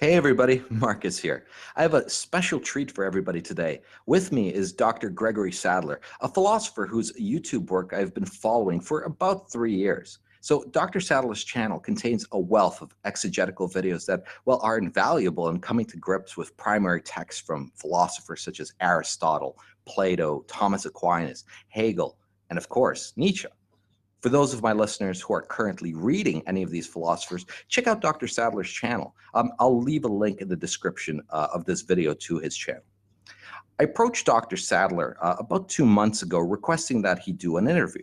Hey everybody, Marcus here. I have a special treat for everybody today. With me is Dr. Gregory Sadler, a philosopher whose YouTube work I've been following for about 3 years. So Dr. Sadler's channel contains a wealth of exegetical videos that, well, are invaluable in coming to grips with primary texts from philosophers such as Aristotle, Plato, Thomas Aquinas, Hegel, and of course, Nietzsche. For those of my listeners who are currently reading any of these philosophers, check out Dr. Sadler's channel. I'll leave a link in the description of this video to his channel. I approached Dr. Sadler about 2 months ago requesting that he do an interview.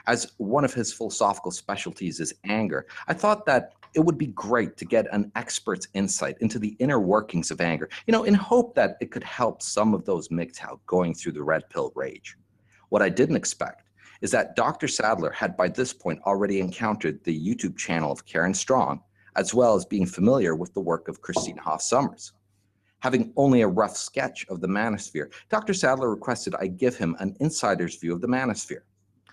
As one of his philosophical specialties is anger, I thought that it would be great to get an expert's insight into the inner workings of anger, in hope that it could help some of those MGTOW going through the red pill rage. What I didn't expect is that Dr. Sadler had by this point already encountered the YouTube channel of Karen Strong, as well as being familiar with the work of Christina Hoff Sommers. Having only a rough sketch of the manosphere, Dr. Sadler requested I give him an insider's view of the manosphere.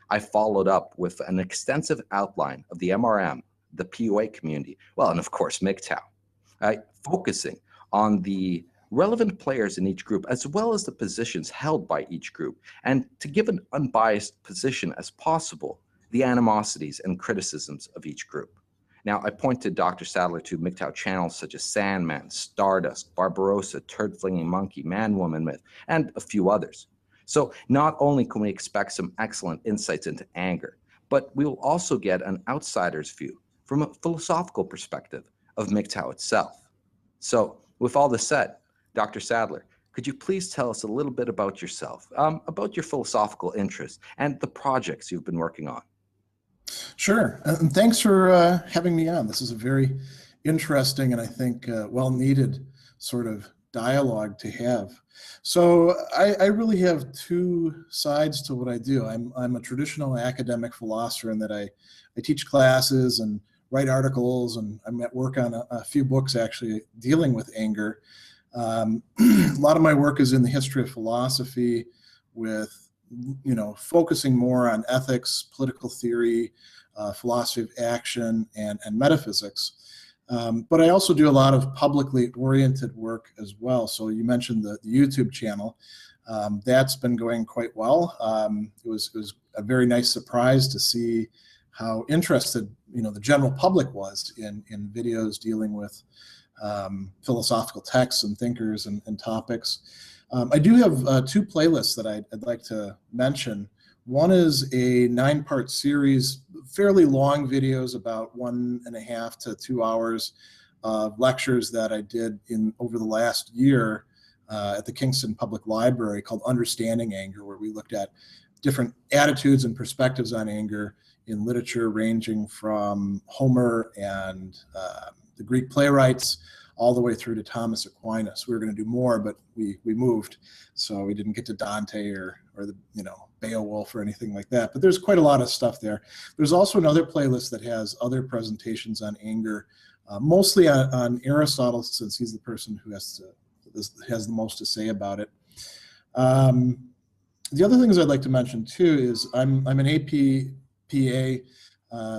I followed up with an extensive outline of the MRM, the PUA community, well, and of course, MGTOW, focusing on the relevant players in each group, as well as the positions held by each group, and to give an unbiased position as possible, the animosities and criticisms of each group. Now, I pointed Dr. Sadler to MGTOW channels such as Sandman, Stardust, Barbarossa, Turd-Flinging Monkey, Man-Woman Myth, and a few others. So not only can we expect some excellent insights into anger, but we will also get an outsider's view from a philosophical perspective of MGTOW itself. So with all this said, Dr. Sadler, could you please tell us a little bit about yourself, about your philosophical interests and the projects you've been working on? Sure, and thanks for having me on. This is a very interesting and I think well-needed sort of dialogue to have. So I really have two sides to what I do. I'm a traditional academic philosopher in that I teach classes and write articles, and I'm at work on a few books actually dealing with anger. A lot of my work is in the history of philosophy with, focusing more on ethics, political theory, philosophy of action, and metaphysics. But I also do a lot of publicly oriented work as well. So you mentioned the YouTube channel. That's been going quite well. It was a very nice surprise to see how interested, the general public was in videos dealing with philosophical texts and thinkers and topics. I do have two playlists that I'd like to mention. One is a 9-part series, fairly long videos, about 1.5 to 2 hours of lectures that I did over the last year at the Kingston Public Library, called Understanding Anger, where we looked at different attitudes and perspectives on anger in literature, ranging from Homer and the Greek playwrights all the way through to Thomas Aquinas. We were going to do more, but we moved, so we didn't get to Dante or the Beowulf or anything like that. But there's quite a lot of stuff there. There's also another playlist that has other presentations on anger, mostly on Aristotle, since he's the person who has the most to say about it. The other things I'd like to mention too is I'm an APPA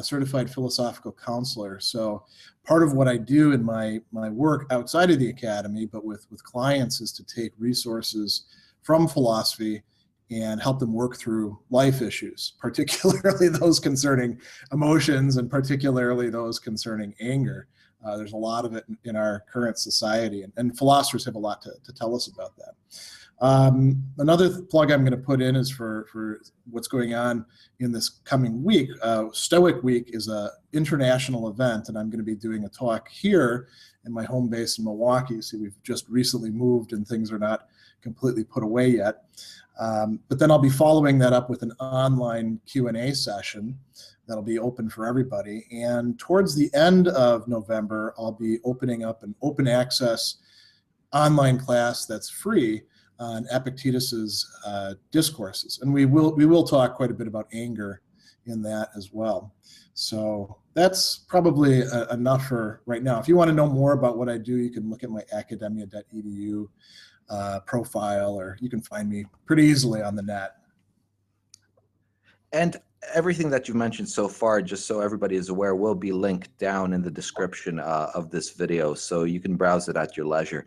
certified philosophical counselor. So part of what I do in my work outside of the academy, but with clients, is to take resources from philosophy and help them work through life issues, particularly those concerning emotions and particularly those concerning anger. There's a lot of it in our current society, and philosophers have a lot to tell us about that. Another plug I'm going to put in is for what's going on in this coming week. Stoic Week is an international event, and I'm going to be doing a talk here in my home base in Milwaukee. See, we've just recently moved and things are not completely put away yet. But then I'll be following that up with an online Q&A session that'll be open for everybody. And towards the end of November, I'll be opening up an open access online class that's free on Epictetus's discourses. And we will talk quite a bit about anger in that as well. So that's probably enough for right now. If you want to know more about what I do, you can look at my academia.edu profile, or you can find me pretty easily on the net. And everything that you've mentioned so far, just so everybody is aware, will be linked down in the description of this video, so you can browse it at your leisure.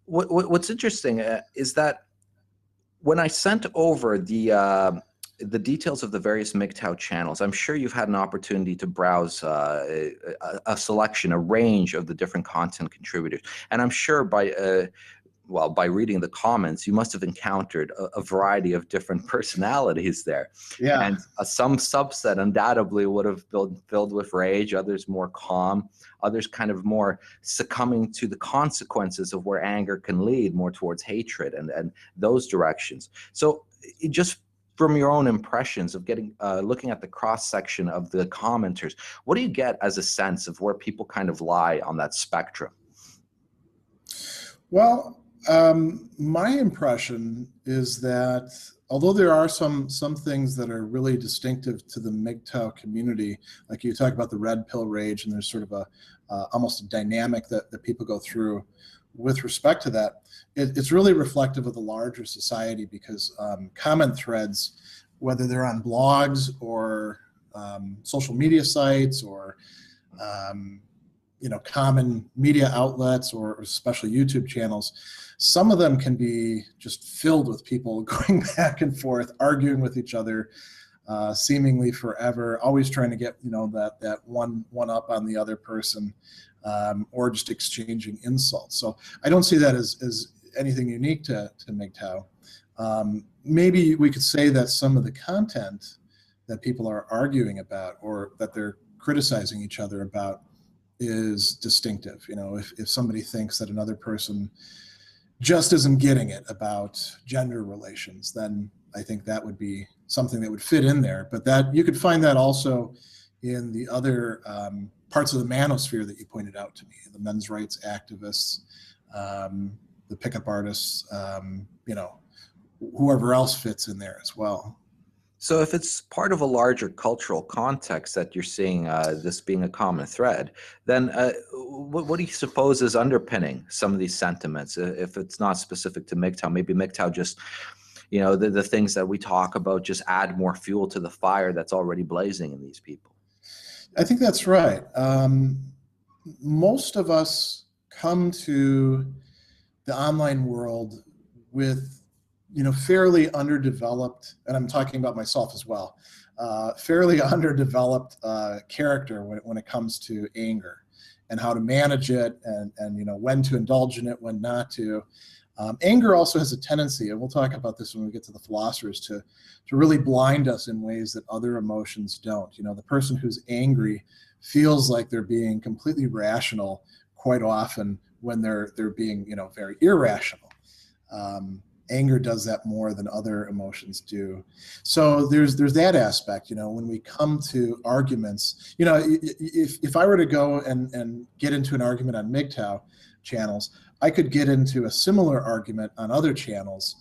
What's interesting is that when I sent over the details of the various MGTOW channels, I'm sure you've had an opportunity to browse a selection, a range of the different content contributors. And I'm sure by reading the comments, you must have encountered a variety of different personalities there. Yeah. And some subset undoubtedly would have been filled with rage, others more calm, others kind of more succumbing to the consequences of where anger can lead more towards hatred and those directions. So just from your own impressions of getting looking at the cross section of the commenters, what do you get as a sense of where people kind of lie on that spectrum? Well, my impression is that although there are some things that are really distinctive to the MGTOW community, like you talk about the red pill rage, and there's sort of almost a dynamic that people go through with respect to that, it's really reflective of the larger society, because comment threads, whether they're on blogs or social media sites or common media outlets or especially YouTube channels, some of them can be just filled with people going back and forth, arguing with each other, seemingly forever, always trying to get that one up on the other person, or just exchanging insults. So I don't see that as anything unique to MGTOW. Maybe we could say that some of the content that people are arguing about or that they're criticizing each other about is distinctive. If somebody thinks that another person just isn't getting it about gender relations, then I think that would be something that would fit in there. But that you could find that also in the other parts of the manosphere that you pointed out to me, the men's rights activists, the pickup artists, whoever else fits in there as well. So if it's part of a larger cultural context that you're seeing this being a common thread, then what do you suppose is underpinning some of these sentiments? If it's not specific to MGTOW, maybe MGTOW just, the things that we talk about just add more fuel to the fire that's already blazing in these people. I think that's right. Most of us come to the online world with fairly underdeveloped, and I'm talking about myself as well, fairly underdeveloped character when it comes to anger and how to manage it, and when to indulge in it, when not to. Anger also has a tendency, and we'll talk about this when we get to the philosophers, to really blind us in ways that other emotions don't. The person who's angry feels like they're being completely rational quite often when they're being very irrational. Anger does that more than other emotions do. So there's that aspect, when we come to arguments, if I were to go and get into an argument on MGTOW channels, I could get into a similar argument on other channels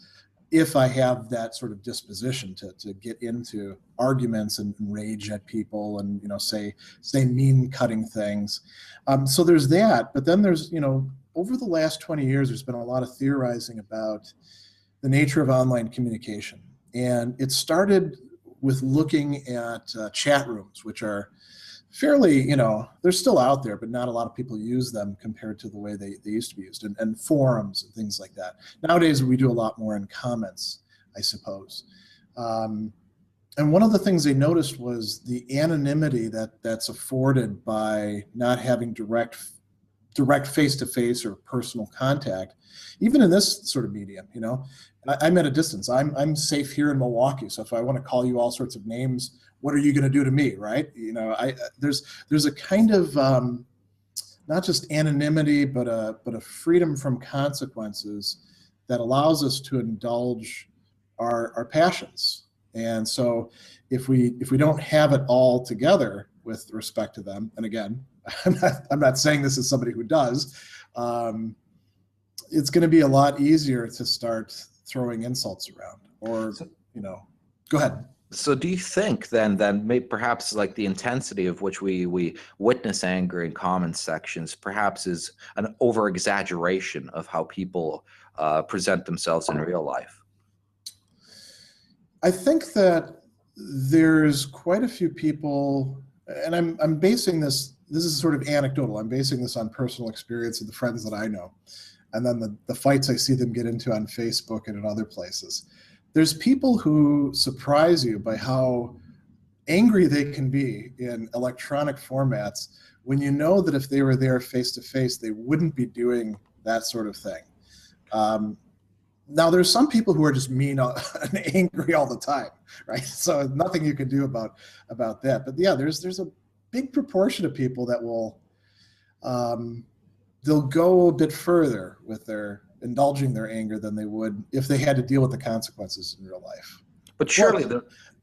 if I have that sort of disposition to get into arguments and rage at people and, say mean cutting things. So there's that, but then there's, over the last 20 years, there's been a lot of theorizing about the nature of online communication. And it started with looking at chat rooms, which are fairly, they're still out there, but not a lot of people use them compared to the way they used to be used, and forums and things like that. Nowadays, we do a lot more in comments, I suppose. And one of the things they noticed was the anonymity that's afforded by not having direct face-to-face or personal contact, even in this sort of medium. I'm at a distance. I'm safe here in Milwaukee, so if I want to call you all sorts of names, what are you going to do to me, right? There's a kind of not just anonymity, but a freedom from consequences that allows us to indulge our passions. And so if we don't have it all together with respect to them, and again, I'm not saying this as somebody who does, it's going to be a lot easier to start throwing insults around, or, go ahead. So do you think then maybe perhaps like the intensity of which we witness anger in comment sections perhaps is an over-exaggeration of how people present themselves in real life? I think that there's quite a few people, and I'm basing this is sort of anecdotal. I'm basing this on personal experience of the friends that I know, and then the fights I see them get into on Facebook and in other places. There's people who surprise you by how angry they can be in electronic formats when you know that if they were there face to face, they wouldn't be doing that sort of thing. Now, there's some people who are just mean and angry all the time, right? So nothing you can do about that. But yeah, there's a big proportion of people that will they'll go a bit further with their indulging their anger than they would if they had to deal with the consequences in real life. But surely,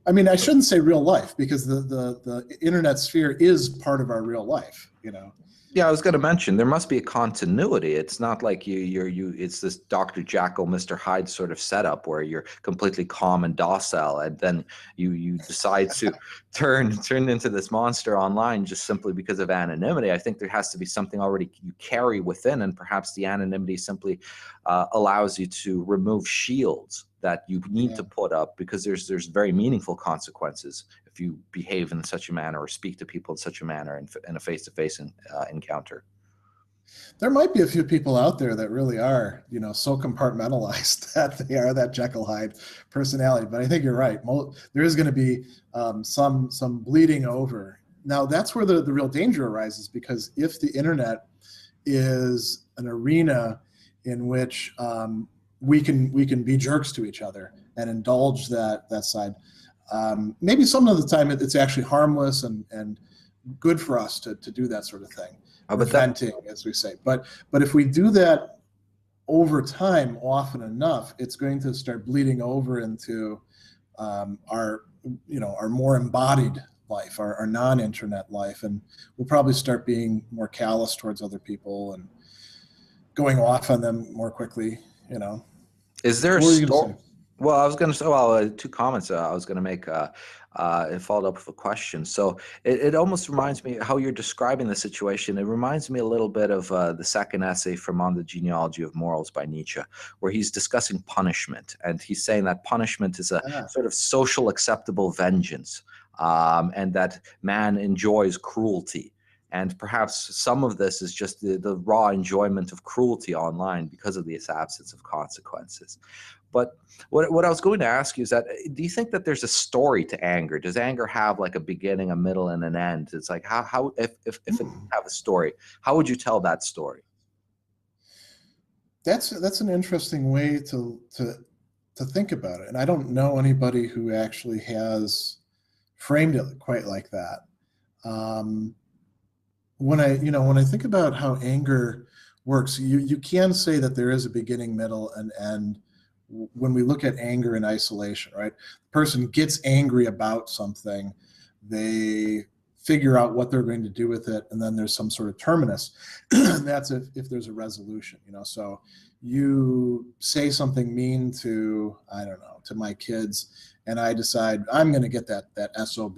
I mean, I shouldn't say real life, because the internet sphere is part of our real life, you know. Yeah, I was going to mention there must be a continuity. It's not like it's this Dr. Jekyll, Mr. Hyde sort of setup where you're completely calm and docile, and then you decide to turn into this monster online just simply because of anonymity. I think there has to be something already you carry within, and perhaps the anonymity simply allows you to remove shields that you need to put up, because there's very meaningful consequences if you behave in such a manner or speak to people in such a manner in a face-to-face encounter. There might be a few people out there that really are, you know, so compartmentalized that they are that Jekyll Hyde personality. But I think you're right. There is going to be some bleeding over. Now, that's where the real danger arises, because if the internet is an arena in which we can be jerks to each other and indulge that side, maybe some of the time it's actually harmless and good for us to do that sort of thing. Venting, as we say. But if we do that over time often enough, it's going to start bleeding over into our more embodied life, our non-internet life, and we'll probably start being more callous towards other people and going off on them more quickly. You know, is there a story? Well, I was going to say, two comments I was going to make and followed up with a question. So it almost reminds me how you're describing the situation. It reminds me a little bit of the second essay from On the Genealogy of Morals by Nietzsche, where he's discussing punishment. And he's saying that punishment is a sort of social acceptable vengeance, and that man enjoys cruelty. And perhaps some of this is just the raw enjoyment of cruelty online because of this absence of consequences. But what I was going to ask you is that, do you think that there's a story to anger? Does anger have like a beginning, a middle, and an end? It's like, how if it have a story, how would you tell that story? That's an interesting way to think about it. And I don't know anybody who actually has framed it quite like that. When I think about how anger works, you can say that there is a beginning, middle, and end. When we look at anger in isolation, right? The person gets angry about something, they figure out what they're going to do with it, and then there's some sort of terminus. And that's if there's a resolution, you know. So you say something mean to, I don't know, to my kids, and I decide I'm going to get that SOB,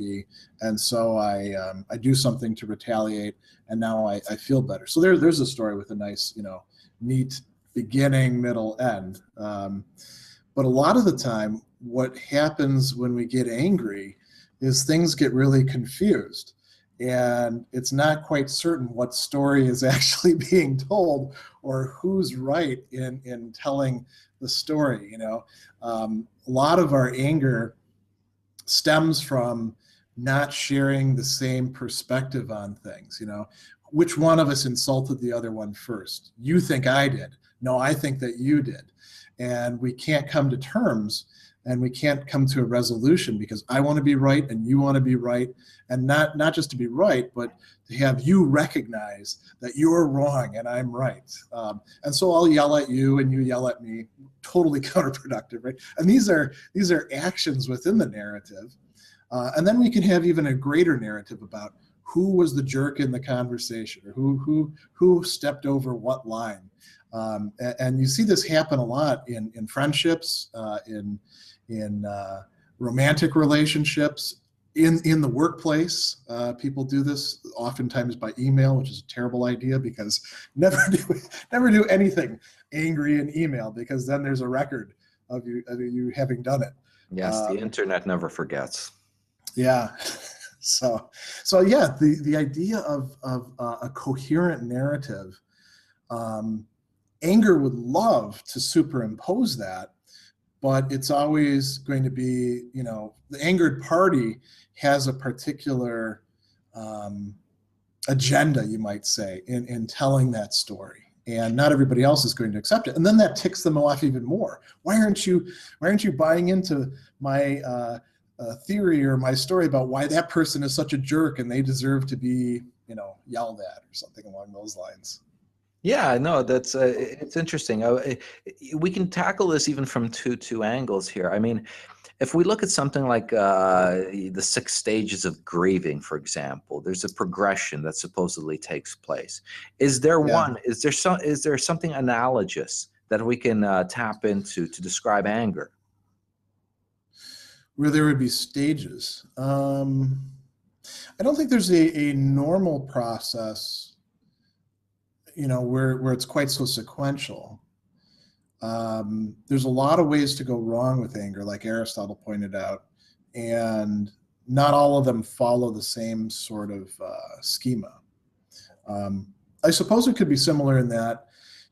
and so I do something to retaliate, and now I feel better. So there's a story with a nice, you know, neat beginning, middle, end. But a lot of the time, what happens when we get angry is things get really confused, and it's not quite certain what story is actually being told or who's right in telling the story. You know, a lot of our anger stems from not sharing the same perspective on things. You know, which one of us insulted the other one first? You think I did. No, I think that you did. And we can't come to terms, and we can't come to a resolution because I want to be right and you want to be right, and not just to be right, but to have you recognize that you're wrong and I'm right. And so I'll yell at you and you yell at me, totally counterproductive, right? And these are actions within the narrative. And then we can have even a greater narrative about who was the jerk in the conversation, or who stepped over what line. And you see this happen a lot in friendships, in romantic relationships, in the workplace. People do this oftentimes by email, which is a terrible idea, because never do anything angry in email, because then there's a record of you having done it. Yes, the internet never forgets. Yeah. So yeah, the idea of a coherent narrative, anger would love to superimpose that, but it's always going to be, the angered party has a particular agenda, you might say, in telling that story. And not everybody else is going to accept it. And then that ticks them off even more. Why aren't you buying into my theory or my story about why that person is such a jerk and they deserve to be, yelled at or something along those lines? Yeah, no, that's it's interesting. We can tackle this even from two angles here. I mean, if we look at something like the 6 stages of grieving, for example, there's a progression that supposedly takes place. Is there Yeah. one? Is there something analogous that we can tap into to describe anger? Where there would be stages. I don't think there's a normal process, where it's quite so sequential. There's a lot of ways to go wrong with anger, like Aristotle pointed out, and not all of them follow the same sort of schema. I suppose it could be similar in that,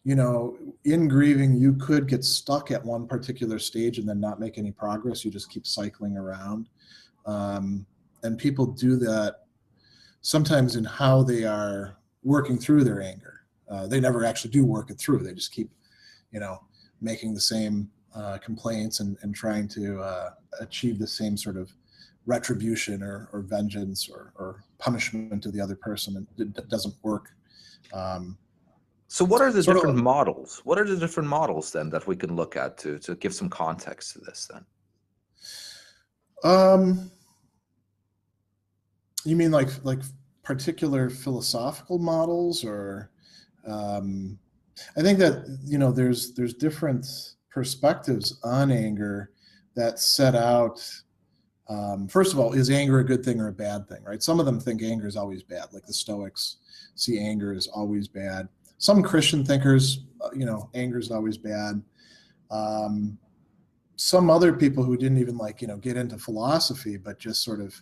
in grieving, you could get stuck at one particular stage and then not make any progress. You just keep cycling around. And people do that sometimes in how they are working through their anger. They never actually do work it through. They just keep, making the same complaints and trying to achieve the same sort of retribution or vengeance or punishment to the other person. And it doesn't work. So what are the Sort of different models? What are the different models then that we can look at to give some context to this then? You mean like particular philosophical models, or I think that there's different perspectives on anger that set out. First of all, is anger a good thing or a bad thing? Right? Some of them think anger is always bad, like the Stoics see anger is always bad. Some Christian thinkers, anger is always bad. Some other people who didn't even get into philosophy, but just sort of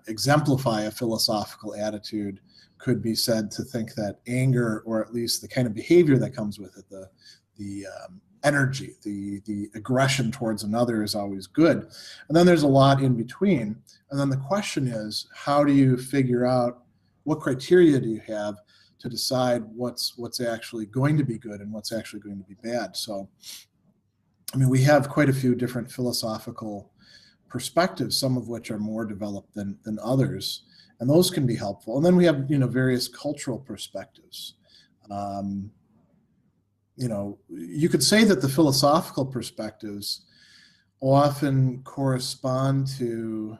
exemplify a philosophical attitude, could be said to think that anger, or at least the kind of behavior that comes with it, the energy, the aggression towards another, is always good. And then there's a lot in between. And then the question is, how do you figure out, what criteria do you have to decide what's actually going to be good and what's actually going to be bad? So, I mean, we have quite a few different philosophical perspectives, some of which are more developed than others, and those can be helpful. And then we have, various cultural perspectives. You could say that the philosophical perspectives often correspond to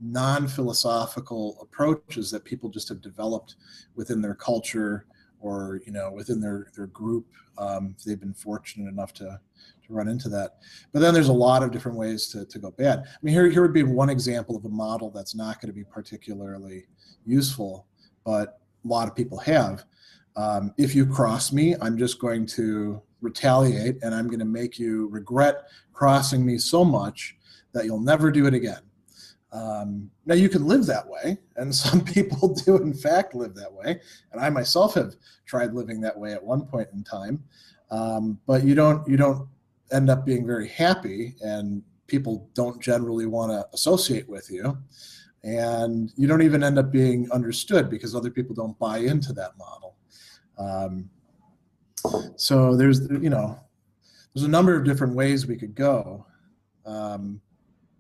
non-philosophical approaches that people just have developed within their culture, or within their group, if they've been fortunate enough to run into that. But then there's a lot of different ways to go bad. I mean, here would be one example of a model that's not going to be particularly useful, but a lot of people have. If you cross me, I'm just going to retaliate, and I'm going to make you regret crossing me so much that you'll never do it again. Now, you can live that way, and some people do in fact live that way, and I myself have tried living that way at one point in time. But you don't end up being very happy, and people don't generally want to associate with you, and you don't even end up being understood because other people don't buy into that model. So there's a number of different ways we could go.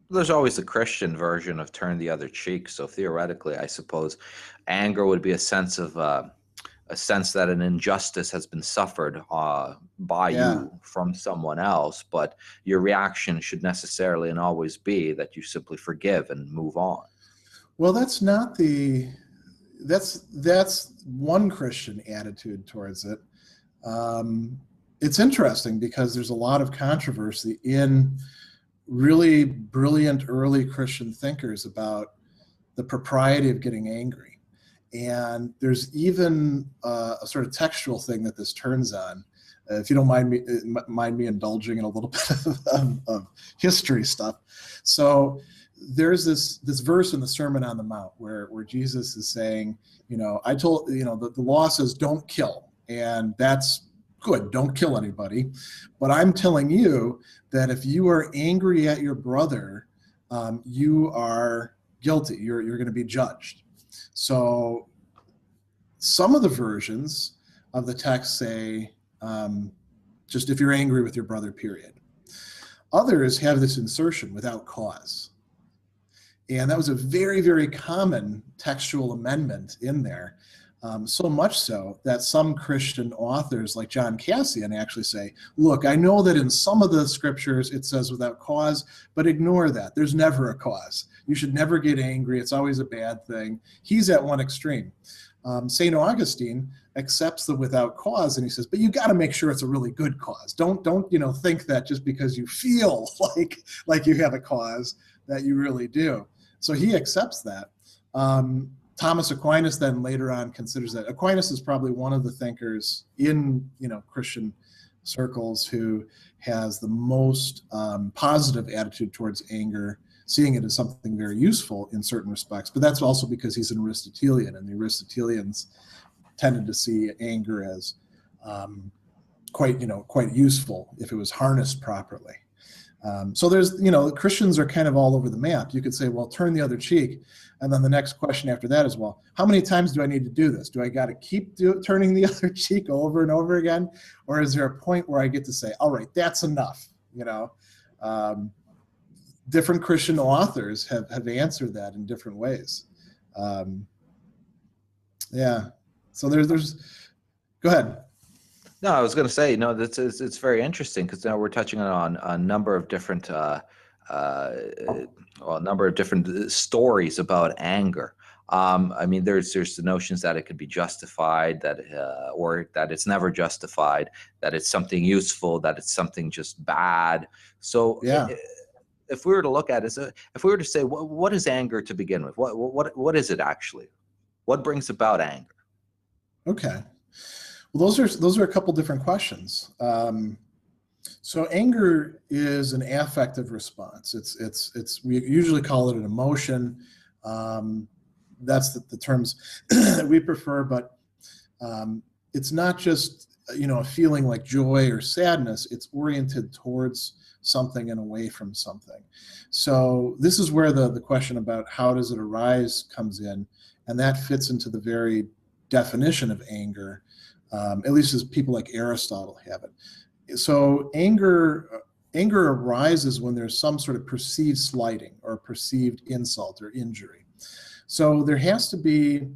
There's always the Christian version of turn the other cheek. So theoretically, I suppose anger would be a sense that an injustice has been suffered by you from someone else, but your reaction should necessarily and always be that you simply forgive and move on. Well, that's one Christian attitude towards it. It's interesting because there's a lot of controversy in really brilliant early Christian thinkers about the propriety of getting angry. And there's even a sort of textual thing that this turns on. If you don't mind me indulging in a little bit of history stuff. So there's this verse in the Sermon on the Mount where Jesus is saying, I told, the law says don't kill, and that's good, don't kill anybody. But I'm telling you that if you are angry at your brother, you are guilty. You're going to be judged. So some of the versions of the text say, just if you're angry with your brother, period. Others have this insertion, without cause. And that was a very, very common textual amendment in there. So much so that some Christian authors like John Cassian actually say, look, I know that in some of the scriptures it says without cause, but ignore that. There's never a cause. You should never get angry. It's always a bad thing. He's at one extreme. St. Augustine accepts the without cause, and he says, but you got to make sure it's a really good cause. Don't think that just because you feel like you have a cause that you really do. So he accepts that. Thomas Aquinas then later on considers that. Aquinas is probably one of the thinkers in Christian circles who has the most positive attitude towards anger, seeing it as something very useful in certain respects. But that's also because he's an Aristotelian, and the Aristotelians tended to see anger as quite useful if it was harnessed properly. So there's, Christians are kind of all over the map. You could say, well, turn the other cheek. And then the next question after that is, well, how many times do I need to do this? Do I got to keep turning the other cheek over and over again? Or is there a point where I get to say, all right, that's enough? Different Christian authors have answered that in different ways. Yeah. So there's, go ahead. No, I was going to say, it's very interesting because now we're touching on a number of different, stories about anger. There's the notions that it could be justified, that or that it's never justified, that it's something useful, that it's something just bad. So yeah. If we were to look at it, if we were to say, what is anger to begin with? What is it actually? What brings about anger? Okay. Well, those are a couple different questions. So anger is an affective response. We usually call it an emotion. That's the terms that we prefer, but it's not just a feeling like joy or sadness. It's oriented towards something and away from something. So this is where the question about how does it arise comes in, and that fits into the very definition of anger. At least as people like Aristotle have it. So anger arises when there's some sort of perceived slighting or perceived insult or injury. So there has to be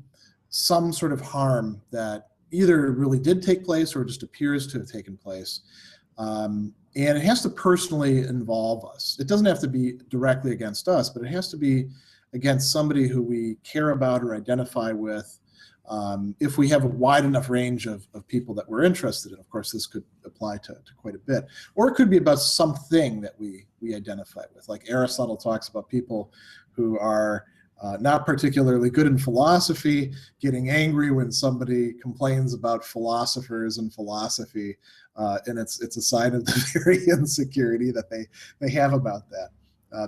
some sort of harm that either really did take place or just appears to have taken place. And it has to personally involve us. It doesn't have to be directly against us, but it has to be against somebody who we care about or identify with. If we have a wide enough range of people that we're interested in, of course, this could apply to quite a bit. Or it could be about something that we identify with. Like Aristotle talks about people who are not particularly good in philosophy, getting angry when somebody complains about philosophers and philosophy, and it's a sign of the very insecurity that they have about that.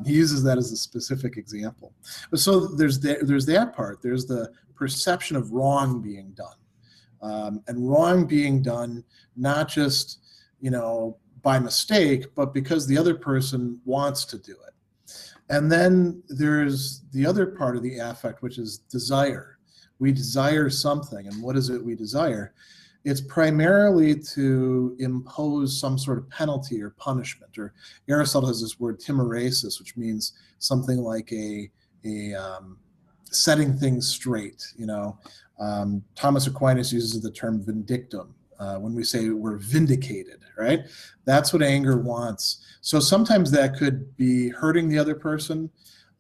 He uses that as a specific example. So there's that part. There's the perception of wrong being done, and wrong being done not just by mistake, but because the other person wants to do it. And then there's the other part of the affect, which is desire. We desire something, and what is it we desire? It's primarily to impose some sort of penalty or punishment. Or Aristotle has this word timoresis, which means something like a setting things straight. Thomas Aquinas uses the term vindictum when we say we're vindicated, right? That's what anger wants. So sometimes that could be hurting the other person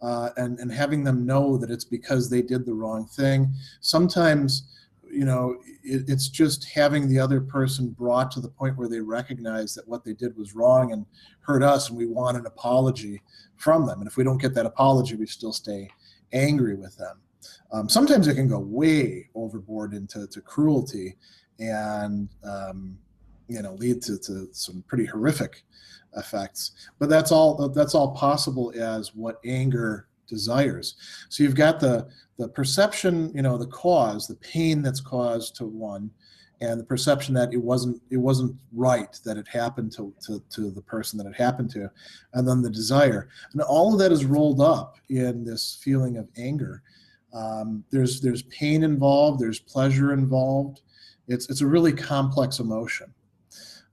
and having them know that it's because they did the wrong thing. Sometimes, it's just having the other person brought to the point where they recognize that what they did was wrong and hurt us, and we want an apology from them. And if we don't get that apology, we still stay angry with them. Sometimes it can go way overboard into cruelty and lead to some pretty horrific effects. But that's all possible as what anger desires. So you've got the perception, the cause, the pain that's caused to one, and the perception that it wasn't right that it happened to the person that it happened to, and then the desire, and all of that is rolled up in this feeling of anger. There's pain involved, there's pleasure involved. It's a really complex emotion.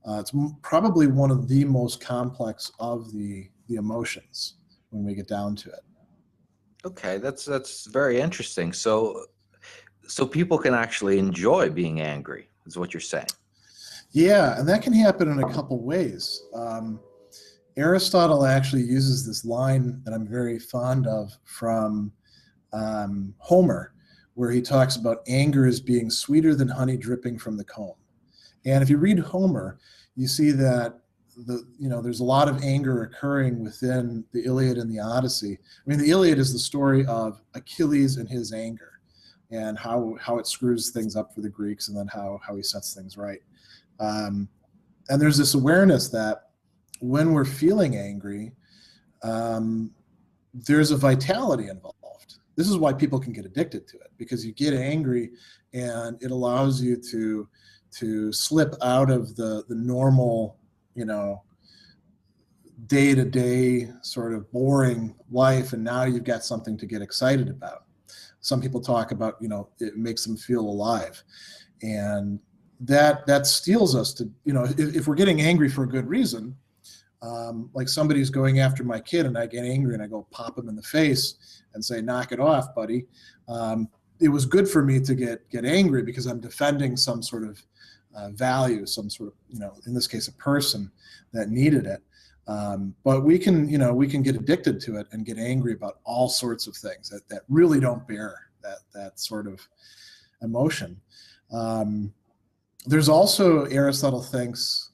It's probably one of the most complex of the emotions when we get down to it. Okay, that's very interesting. So people can actually enjoy being angry, is what you're saying. Yeah, and that can happen in a couple ways. Aristotle actually uses this line that I'm very fond of from Homer, where he talks about anger as being sweeter than honey dripping from the comb. And if you read Homer, you see that there's a lot of anger occurring within the Iliad and the Odyssey. I mean, the Iliad is the story of Achilles and his anger, and how it screws things up for the Greeks, and then how he sets things right. And there's this awareness that when we're feeling angry, there's a vitality involved. This is why people can get addicted to it, because you get angry and it allows you to slip out of the normal, day-to-day sort of boring life, and now you've got something to get excited about. Some people talk about, it makes them feel alive, and that steals us to, if we're getting angry for a good reason, like somebody's going after my kid and I get angry and I go pop him in the face and say, knock it off, buddy. It was good for me to get angry because I'm defending some sort of value, some sort of, in this case, a person that needed it. But we can get addicted to it and get angry about all sorts of things that really don't bear that sort of emotion. There's also, Aristotle thinks,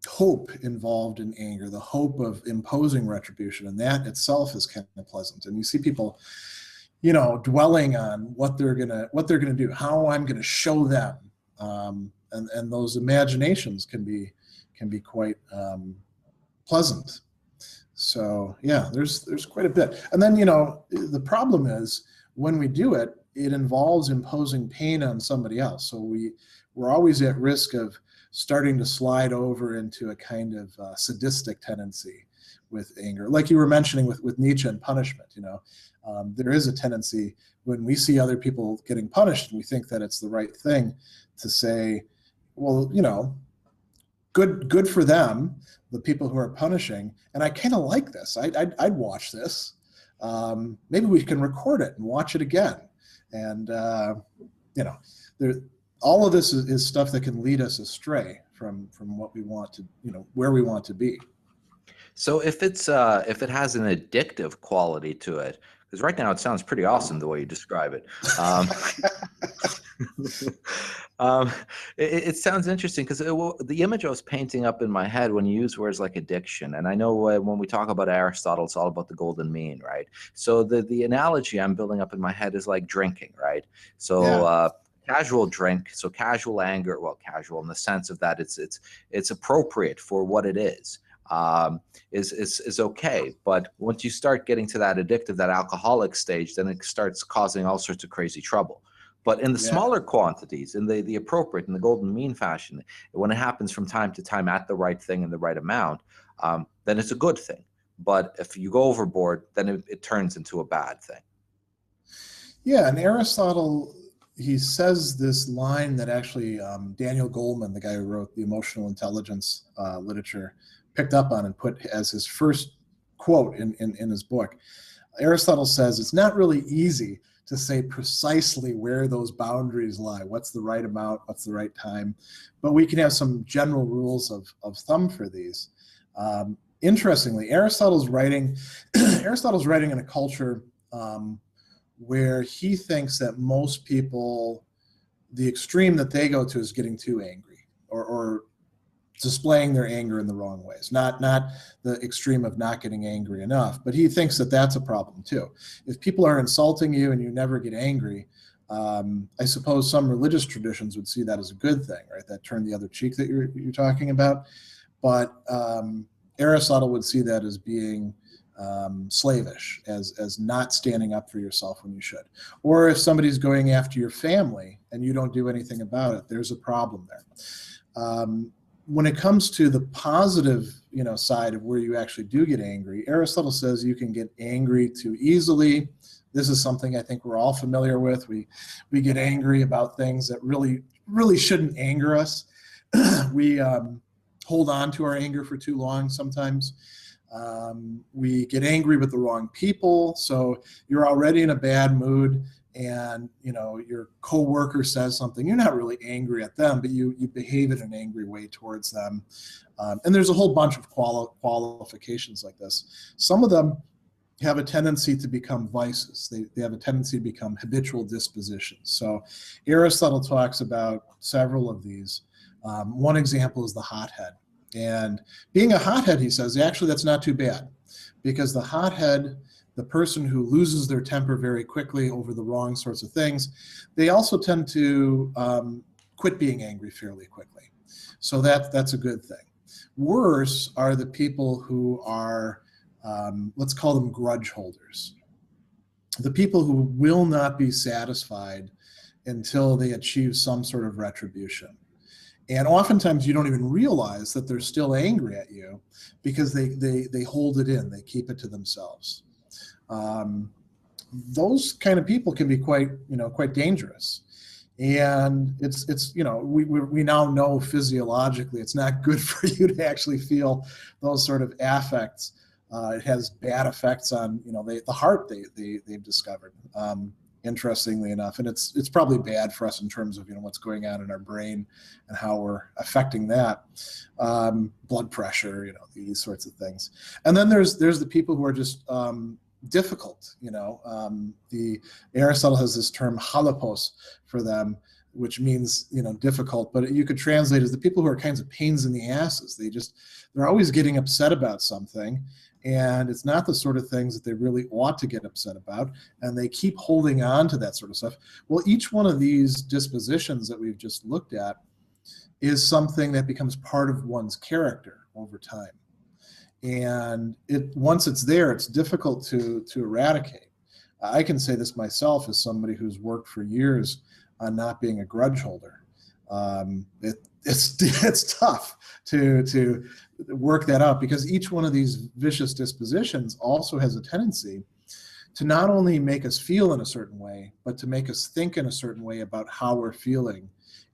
hope involved in anger, the hope of imposing retribution, and that itself is kind of pleasant. And you see people, dwelling on what they're gonna do, how I'm gonna show them, and those imaginations can be quite pleasant. So yeah, there's quite a bit. And then the problem is when we do it, it involves imposing pain on somebody else. So we're always at risk of starting to slide over into a kind of sadistic tendency with anger, like you were mentioning with Nietzsche and punishment. There is a tendency when we see other people getting punished and we think that it's the right thing to say, well, good for them, the people who are punishing, and I kind of like this. I'd watch this. Maybe we can record it and watch it again. And all of this is stuff that can lead us astray from what we want to, where we want to be. So if it has an addictive quality to it, because right now it sounds pretty awesome the way you describe it. It sounds interesting because the image I was painting up in my head when you use words like addiction, and I know when we talk about Aristotle, it's all about the golden mean, right? So the analogy I'm building up in my head is like drinking, right? So yeah. Casual drink, so casual anger, well, casual in the sense of that it's appropriate for what it is okay. But once you start getting to that addictive, that alcoholic stage, then it starts causing all sorts of crazy trouble. But in the smaller quantities, in the appropriate, in the golden mean fashion, when it happens from time to time at the right thing in the right amount, then it's a good thing. But if you go overboard, then it turns into a bad thing. Yeah, and Aristotle, he says this line that actually Daniel Goleman, the guy who wrote the emotional intelligence literature, picked up on and put as his first quote in his book. Aristotle says it's not really easy to say precisely where those boundaries lie. What's the right amount? What's the right time? But we can have some general rules of thumb for these. Interestingly, Aristotle's writing in a culture where he thinks that most people, the extreme that they go to is getting too angry or displaying their anger in the wrong ways, not the extreme of not getting angry enough, but he thinks that that's a problem too. If people are insulting you and you never get angry, I suppose some religious traditions would see that as a good thing, right? That turn the other cheek that you're talking about. But Aristotle would see that as being slavish, as not standing up for yourself when you should. Or if somebody's going after your family and you don't do anything about it, there's a problem there. When it comes to the positive, side of where you actually do get angry, Aristotle says you can get angry too easily. This is something I think we're all familiar with. We get angry about things that really shouldn't anger us. We hold on to our anger for too long sometimes. We get angry with the wrong people. So you're already in a bad mood, and your coworker says something. You're not really angry at them, but you behave in an angry way towards them. And there's a whole bunch of qualifications like this. Some of them have a tendency to become vices. They have a tendency to become habitual dispositions. So Aristotle talks about several of these. One example is the hothead. And being a hothead, he says, actually that's not too bad, because the hothead, the person who loses their temper very quickly over the wrong sorts of things, they also tend to quit being angry fairly quickly. So that's a good thing. Worse are the people who are, let's call them grudge holders. The people who will not be satisfied until they achieve some sort of retribution. And oftentimes you don't even realize that they're still angry at you because they hold it in, they keep it to themselves. Those kind of people can be quite dangerous. And it's we now know physiologically it's not good for you to actually feel those sort of affects. It has bad effects on the heart. They've discovered, interestingly enough, and it's probably bad for us in terms of what's going on in our brain and how we're affecting that. Blood pressure, these sorts of things. And then there's the people who are just difficult. The Aristotle has this term halopos for them, which means difficult, but you could translate as the people who are kinds of pains in the asses. They're always getting upset about something, and it's not the sort of things that they really ought to get upset about, and they keep holding on to that sort of stuff. Well, each one of these dispositions that we've just looked at is something that becomes part of one's character over time. And once it's there, it's difficult to eradicate. I can say this myself as somebody who's worked for years on not being a grudge holder. It's tough to work that out, because each one of these vicious dispositions also has a tendency to not only make us feel in a certain way, but to make us think in a certain way about how we're feeling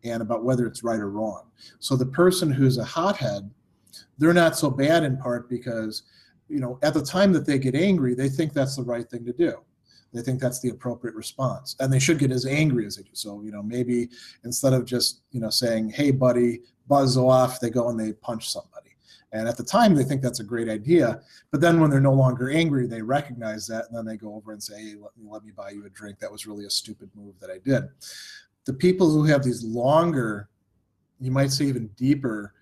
and about whether it's right or wrong. So the person who's a hothead, they're not so bad in part because, at the time that they get angry, they think that's the right thing to do. They think that's the appropriate response, and they should get as angry as they do. So, maybe instead of just, saying, hey, buddy, buzz off, they go and they punch somebody. And at the time, they think that's a great idea. But then when they're no longer angry, they recognize that, and then they go over and say, hey, let me buy you a drink. That was really a stupid move that I did. The people who have these longer, you might say even deeper,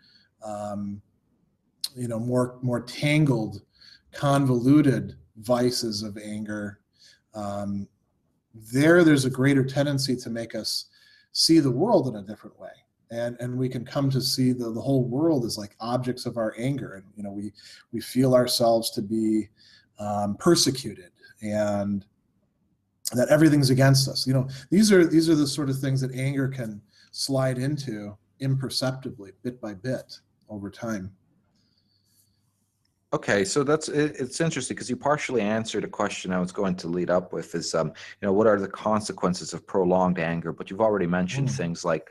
more tangled, convoluted vices of anger, there's a greater tendency to make us see the world in a different way. And we can come to see the whole world as like objects of our anger. And, we feel ourselves to be persecuted, and that everything's against us. These are the sort of things that anger can slide into imperceptibly, bit by bit, over time. Okay, so it's interesting because you partially answered a question I was going to lead up with is, what are the consequences of prolonged anger? But you've already mentioned things like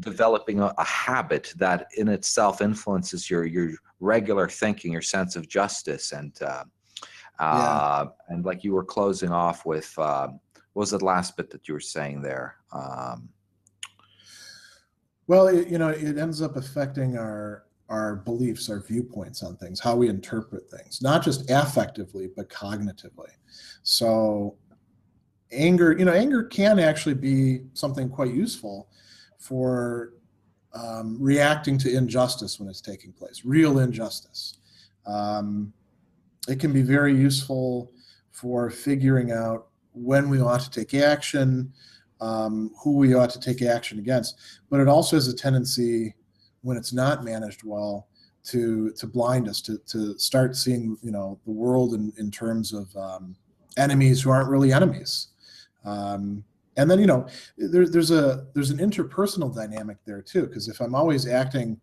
developing a habit that in itself influences your regular thinking, your sense of justice, and like you were closing off with, what was the last bit that you were saying there? Well, it ends up affecting our beliefs, our viewpoints on things, how we interpret things, not just affectively, but cognitively. So anger can actually be something quite useful for reacting to injustice when it's taking place, real injustice. It can be very useful for figuring out when we ought to take action, who we ought to take action against. But it also has a tendency, when it's not managed well, to blind us, to start seeing, the world in terms of enemies who aren't really enemies. And then, there's an interpersonal dynamic there too, because if I'm always acting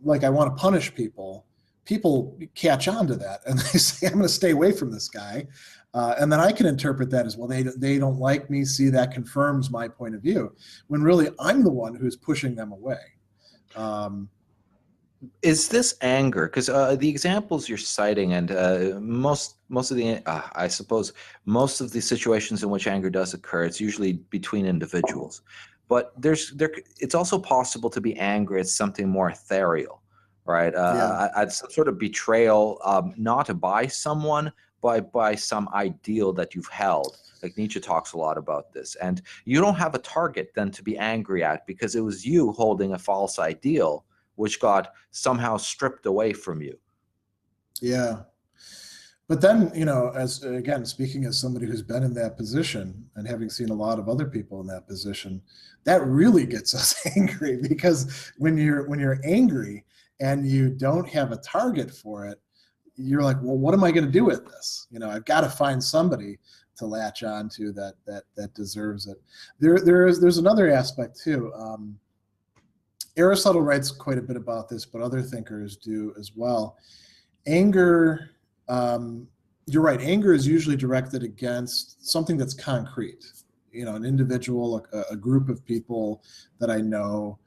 like I want to punish people, people catch on to that and they say, I'm going to stay away from this guy. And then I can interpret that as, well, they don't like me. See, that confirms my point of view, when really I'm the one who's pushing them away. Is this anger? Because the examples you're citing, and most of the, I suppose, most of the situations in which anger does occur, it's usually between individuals. But it's also possible to be angry at something more ethereal, right? At some sort of betrayal, not by someone, but by some ideal that you've held. Like Nietzsche talks a lot about this. And you don't have a target then to be angry at, because it was you holding a false ideal which got somehow stripped away from you. Yeah. But then, as again, speaking as somebody who's been in that position and having seen a lot of other people in that position, that really gets us angry, because when you're angry and you don't have a target for it, you're like, well, what am I going to do with this? I've got to find somebody to latch on to that deserves it. There's another aspect too. Aristotle writes quite a bit about this, but other thinkers do as well. Anger, you're right, anger is usually directed against something that's concrete. An individual, a group of people that I know,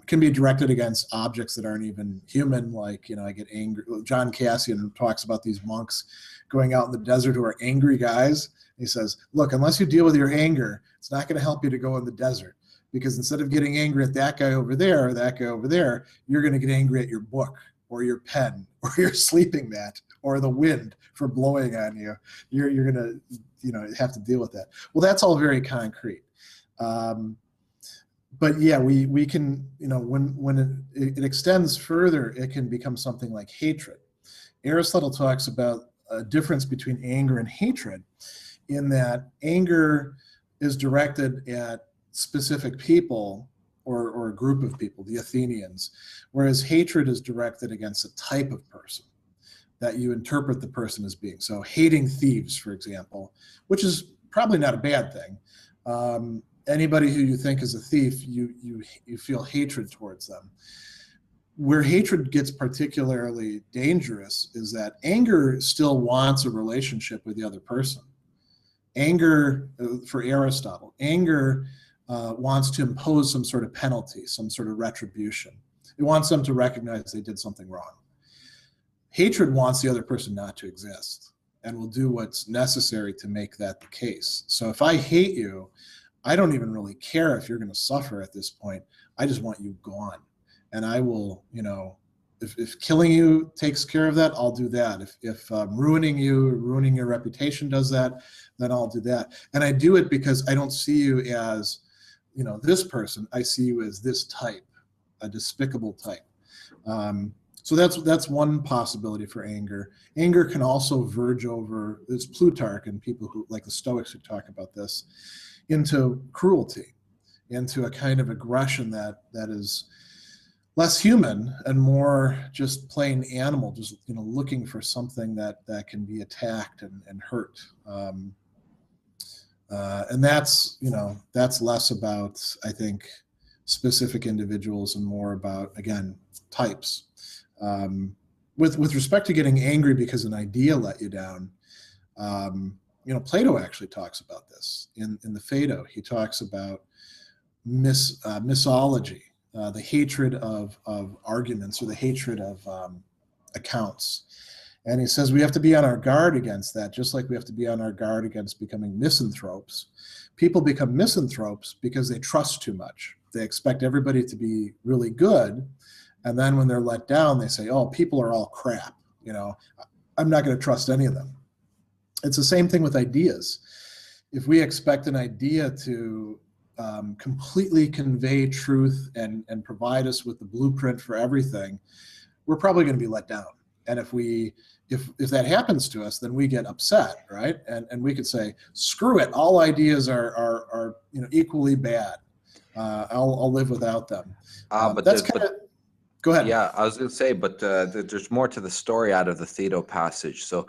can be directed against objects that aren't even human. Like, I get angry. John Cassian talks about these monks going out in the desert who are angry guys. He says, look, unless you deal with your anger, it's not going to help you to go in the desert. Because instead of getting angry at that guy over there or that guy over there, you're going to get angry at your book or your pen or your sleeping mat or the wind for blowing on you. You're going to, have to deal with that. Well, that's all very concrete. But yeah, we can, when it extends further, it can become something like hatred. Aristotle talks about a difference between anger and hatred, in that anger is directed at specific people or a group of people, the Athenians, whereas hatred is directed against a type of person that you interpret the person as being. So hating thieves, for example, which is probably not a bad thing. Anybody who you think is a thief, you feel hatred towards them. Where hatred gets particularly dangerous is that anger still wants a relationship with the other person. Anger, for Aristotle, anger wants to impose some sort of penalty, some sort of retribution. It wants them to recognize they did something wrong. Hatred wants the other person not to exist and will do what's necessary to make that the case. So if I hate you, I don't even really care if you're going to suffer at this point. I just want you gone. And I will, if killing you takes care of that, I'll do that. If ruining your reputation does that, then I'll do that. And I do it because I don't see you as, this person. I see you as this type, a despicable type. So that's one possibility for anger. Anger can also verge over, there's Plutarch and people who, like the Stoics, who talk about this, into cruelty, into a kind of aggression that is less human and more just plain animal, just looking for something that can be attacked and hurt. And that's less about, I think, specific individuals and more about, again, types. With respect to getting angry because an idea let you down, Plato actually talks about this in the Phaedo. He talks about misology, the hatred of arguments, or the hatred of accounts. And he says we have to be on our guard against that, just like we have to be on our guard against becoming misanthropes. People become misanthropes because they trust too much. They expect everybody to be really good. And then when they're let down, they say, oh, people are all crap. I'm not going to trust any of them. It's the same thing with ideas. If we expect an idea to completely convey truth and provide us with the blueprint for everything, we're probably going to be let down. And if that happens to us, then we get upset, right? And we could say, screw it, all ideas are equally bad. I'll live without them. But Go ahead. Yeah, I was going to say, but there's more to the story out of the Thedo passage. So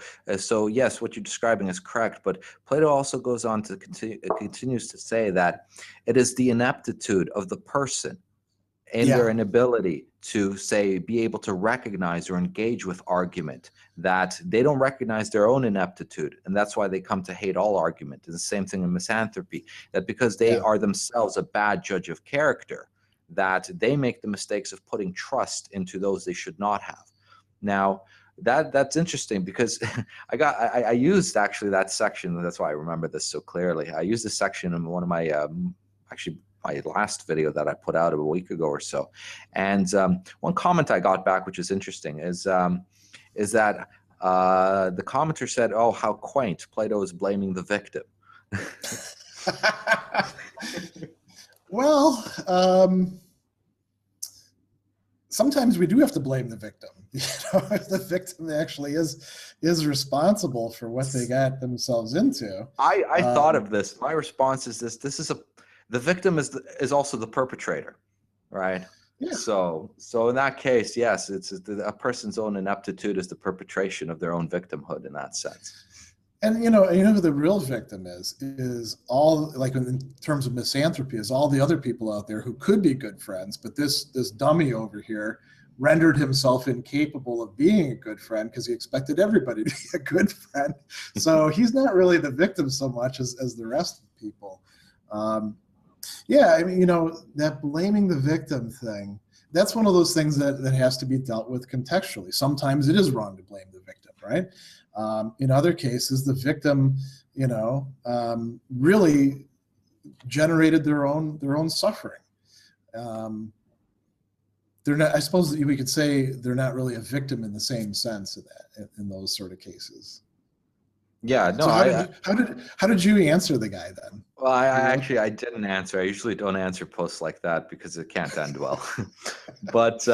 yes, what you're describing is correct, but Plato also goes on to continues to say that it is the ineptitude of the person in their Yeah. inability to be able to recognize or engage with argument, that they don't recognize their own ineptitude, and that's why they come to hate all argument. And the same thing in misanthropy, that because they Yeah. are themselves a bad judge of character, that they make the mistakes of putting trust into those they should not have. Now, that's interesting because I used actually that section. That's why I remember this so clearly. I used this section in one of my actually my last video that I put out a week ago or so. And one comment I got back, which is interesting, is that the commenter said, "Oh, how quaint! Plato is blaming the victim." Well, sometimes we do have to blame the victim. If the victim actually is responsible for what they got themselves into. I thought of this. My response is this: the victim is also the perpetrator, right? Yeah. So in that case, yes, it's a person's own ineptitude is the perpetration of their own victimhood in that sense. And you know who the real victim is all, like in terms of misanthropy, is all the other people out there who could be good friends, but this dummy over here rendered himself incapable of being a good friend because he expected everybody to be a good friend. So he's not really the victim so much as the rest of the people. Yeah, I mean, that blaming the victim thing, that's one of those things that has to be dealt with contextually. Sometimes it is wrong to blame the victim, right? In other cases, the victim, really generated their own suffering. They're not. I suppose we could say they're not really a victim in the same sense of that in those sort of cases. Yeah, no. So how did you answer the guy then? Well, I didn't answer. I usually don't answer posts like that because it can't end well. But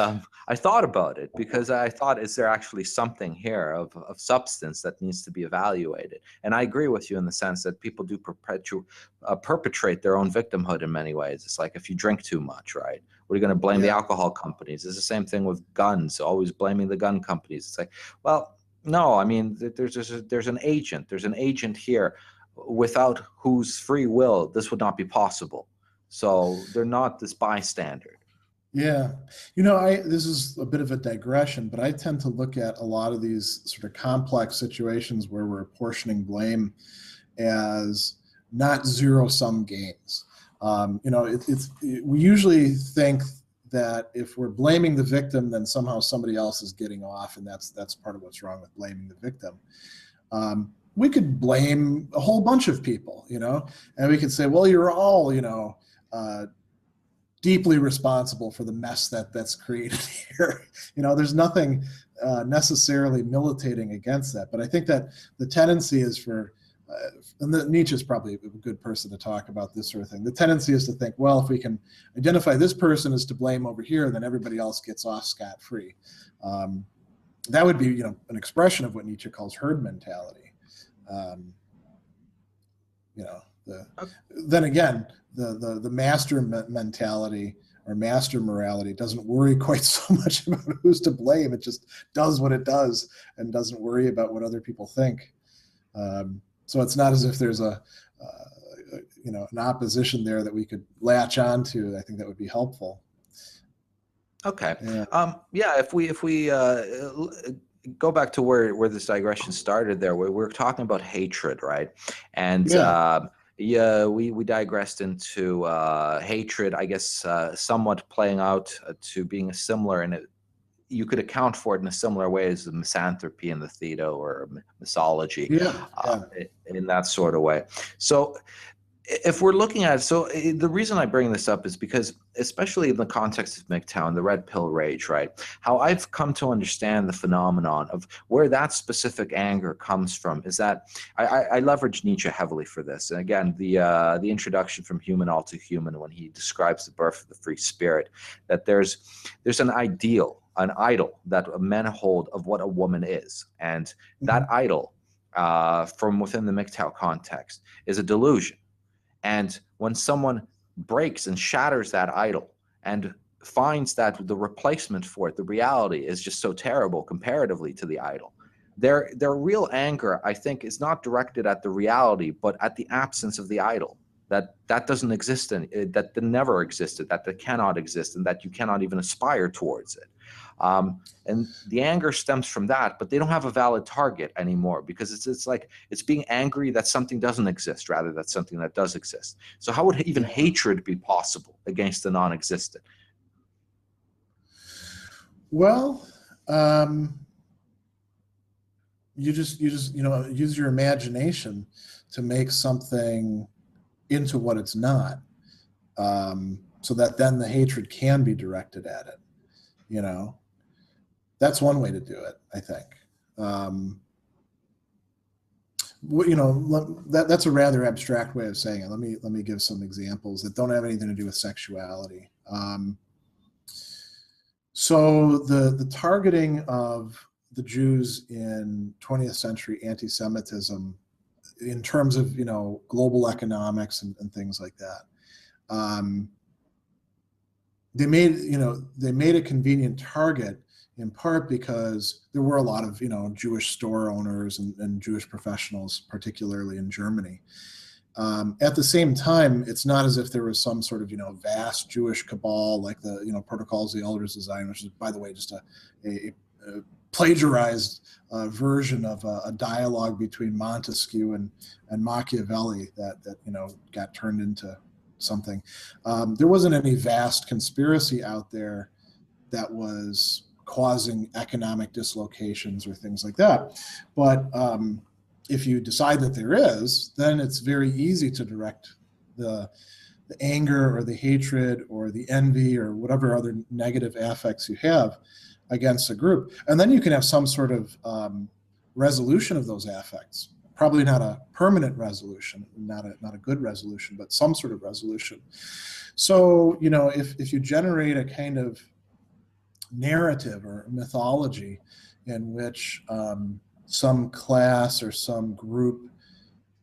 I thought about it because I thought, is there actually something here of substance that needs to be evaluated? And I agree with you in the sense that people do perpetrate their own victimhood in many ways. It's like if you drink too much, right? We're going to blame the alcohol companies. It's the same thing with guns, always blaming the gun companies. It's like, well, no, I mean, there's an agent. There's an agent here without whose free will this would not be possible. So they're not this bystander. Yeah. This is a bit of a digression, but I tend to look at a lot of these sort of complex situations where we're apportioning blame as not zero-sum games. We usually think that if we're blaming the victim, then somehow somebody else is getting off, and that's part of what's wrong with blaming the victim. We could blame a whole bunch of people, and we could say, well, you're all, deeply responsible for the mess that's created here. There's nothing necessarily militating against that, but I think that the tendency is and Nietzsche is probably a good person to talk about this sort of thing. The tendency is to think, well, if we can identify this person as to blame over here, then everybody else gets off scot-free. That would be, an expression of what Nietzsche calls herd mentality. Then again, the master mentality or master morality doesn't worry quite so much about who's to blame. It just does what it does and doesn't worry about what other people think. So it's not as if there's an opposition there that we could latch onto. I think that would be helpful. Okay. Yeah. If we go back to where this digression started, there we're talking about hatred, right? And we digressed into hatred, I guess, somewhat playing out to being similar, and you could account for it in a similar way as the misanthropy and the Thedo or mythology, in that sort of way. So if we're looking at it, so the reason I bring this up is because, especially in the context of MGTOW and the red pill rage, right? How I've come to understand the phenomenon of where that specific anger comes from is that I leverage Nietzsche heavily for this. And again, the introduction from Human All Too Human, when he describes the birth of the free spirit, that there's an ideal, an idol that men hold of what a woman is. And that idol, from within the MGTOW context, is a delusion. And when someone breaks and shatters that idol and finds that the replacement for it, the reality, is just so terrible comparatively to the idol. Their real anger, I think, is not directed at the reality, but at the absence of the idol. That doesn't exist, that never existed, that cannot exist, and that you cannot even aspire towards it. And the anger stems from that, but they don't have a valid target anymore, because it's like it's being angry that something doesn't exist rather than something that does exist. So how would even hatred be possible against the non-existent? Well, you just use your imagination to make something into what it's not, so that then the hatred can be directed at it. That's one way to do it, I think. That's a rather abstract way of saying it. Let me give some examples that don't have anything to do with sexuality. So the targeting of the Jews in 20th century anti-Semitism, in terms of global economics and things like that, they made a convenient target, in part because there were a lot of Jewish store owners and Jewish professionals, particularly in Germany. At the same time, it's not as if there was some sort of vast Jewish cabal like the Protocols of the Elders design, which is, by the way, just a plagiarized version of a dialogue between Montesquieu and Machiavelli that got turned into something. There wasn't any vast conspiracy out there that was causing economic dislocations or things like that. But if you decide that there is, then it's very easy to direct the anger or the hatred or the envy or whatever other negative affects you have against a group. And then you can have some sort of resolution of those affects. Probably not a permanent resolution, not a good resolution, but some sort of resolution. So, if you generate a kind of narrative or mythology in which some class or some group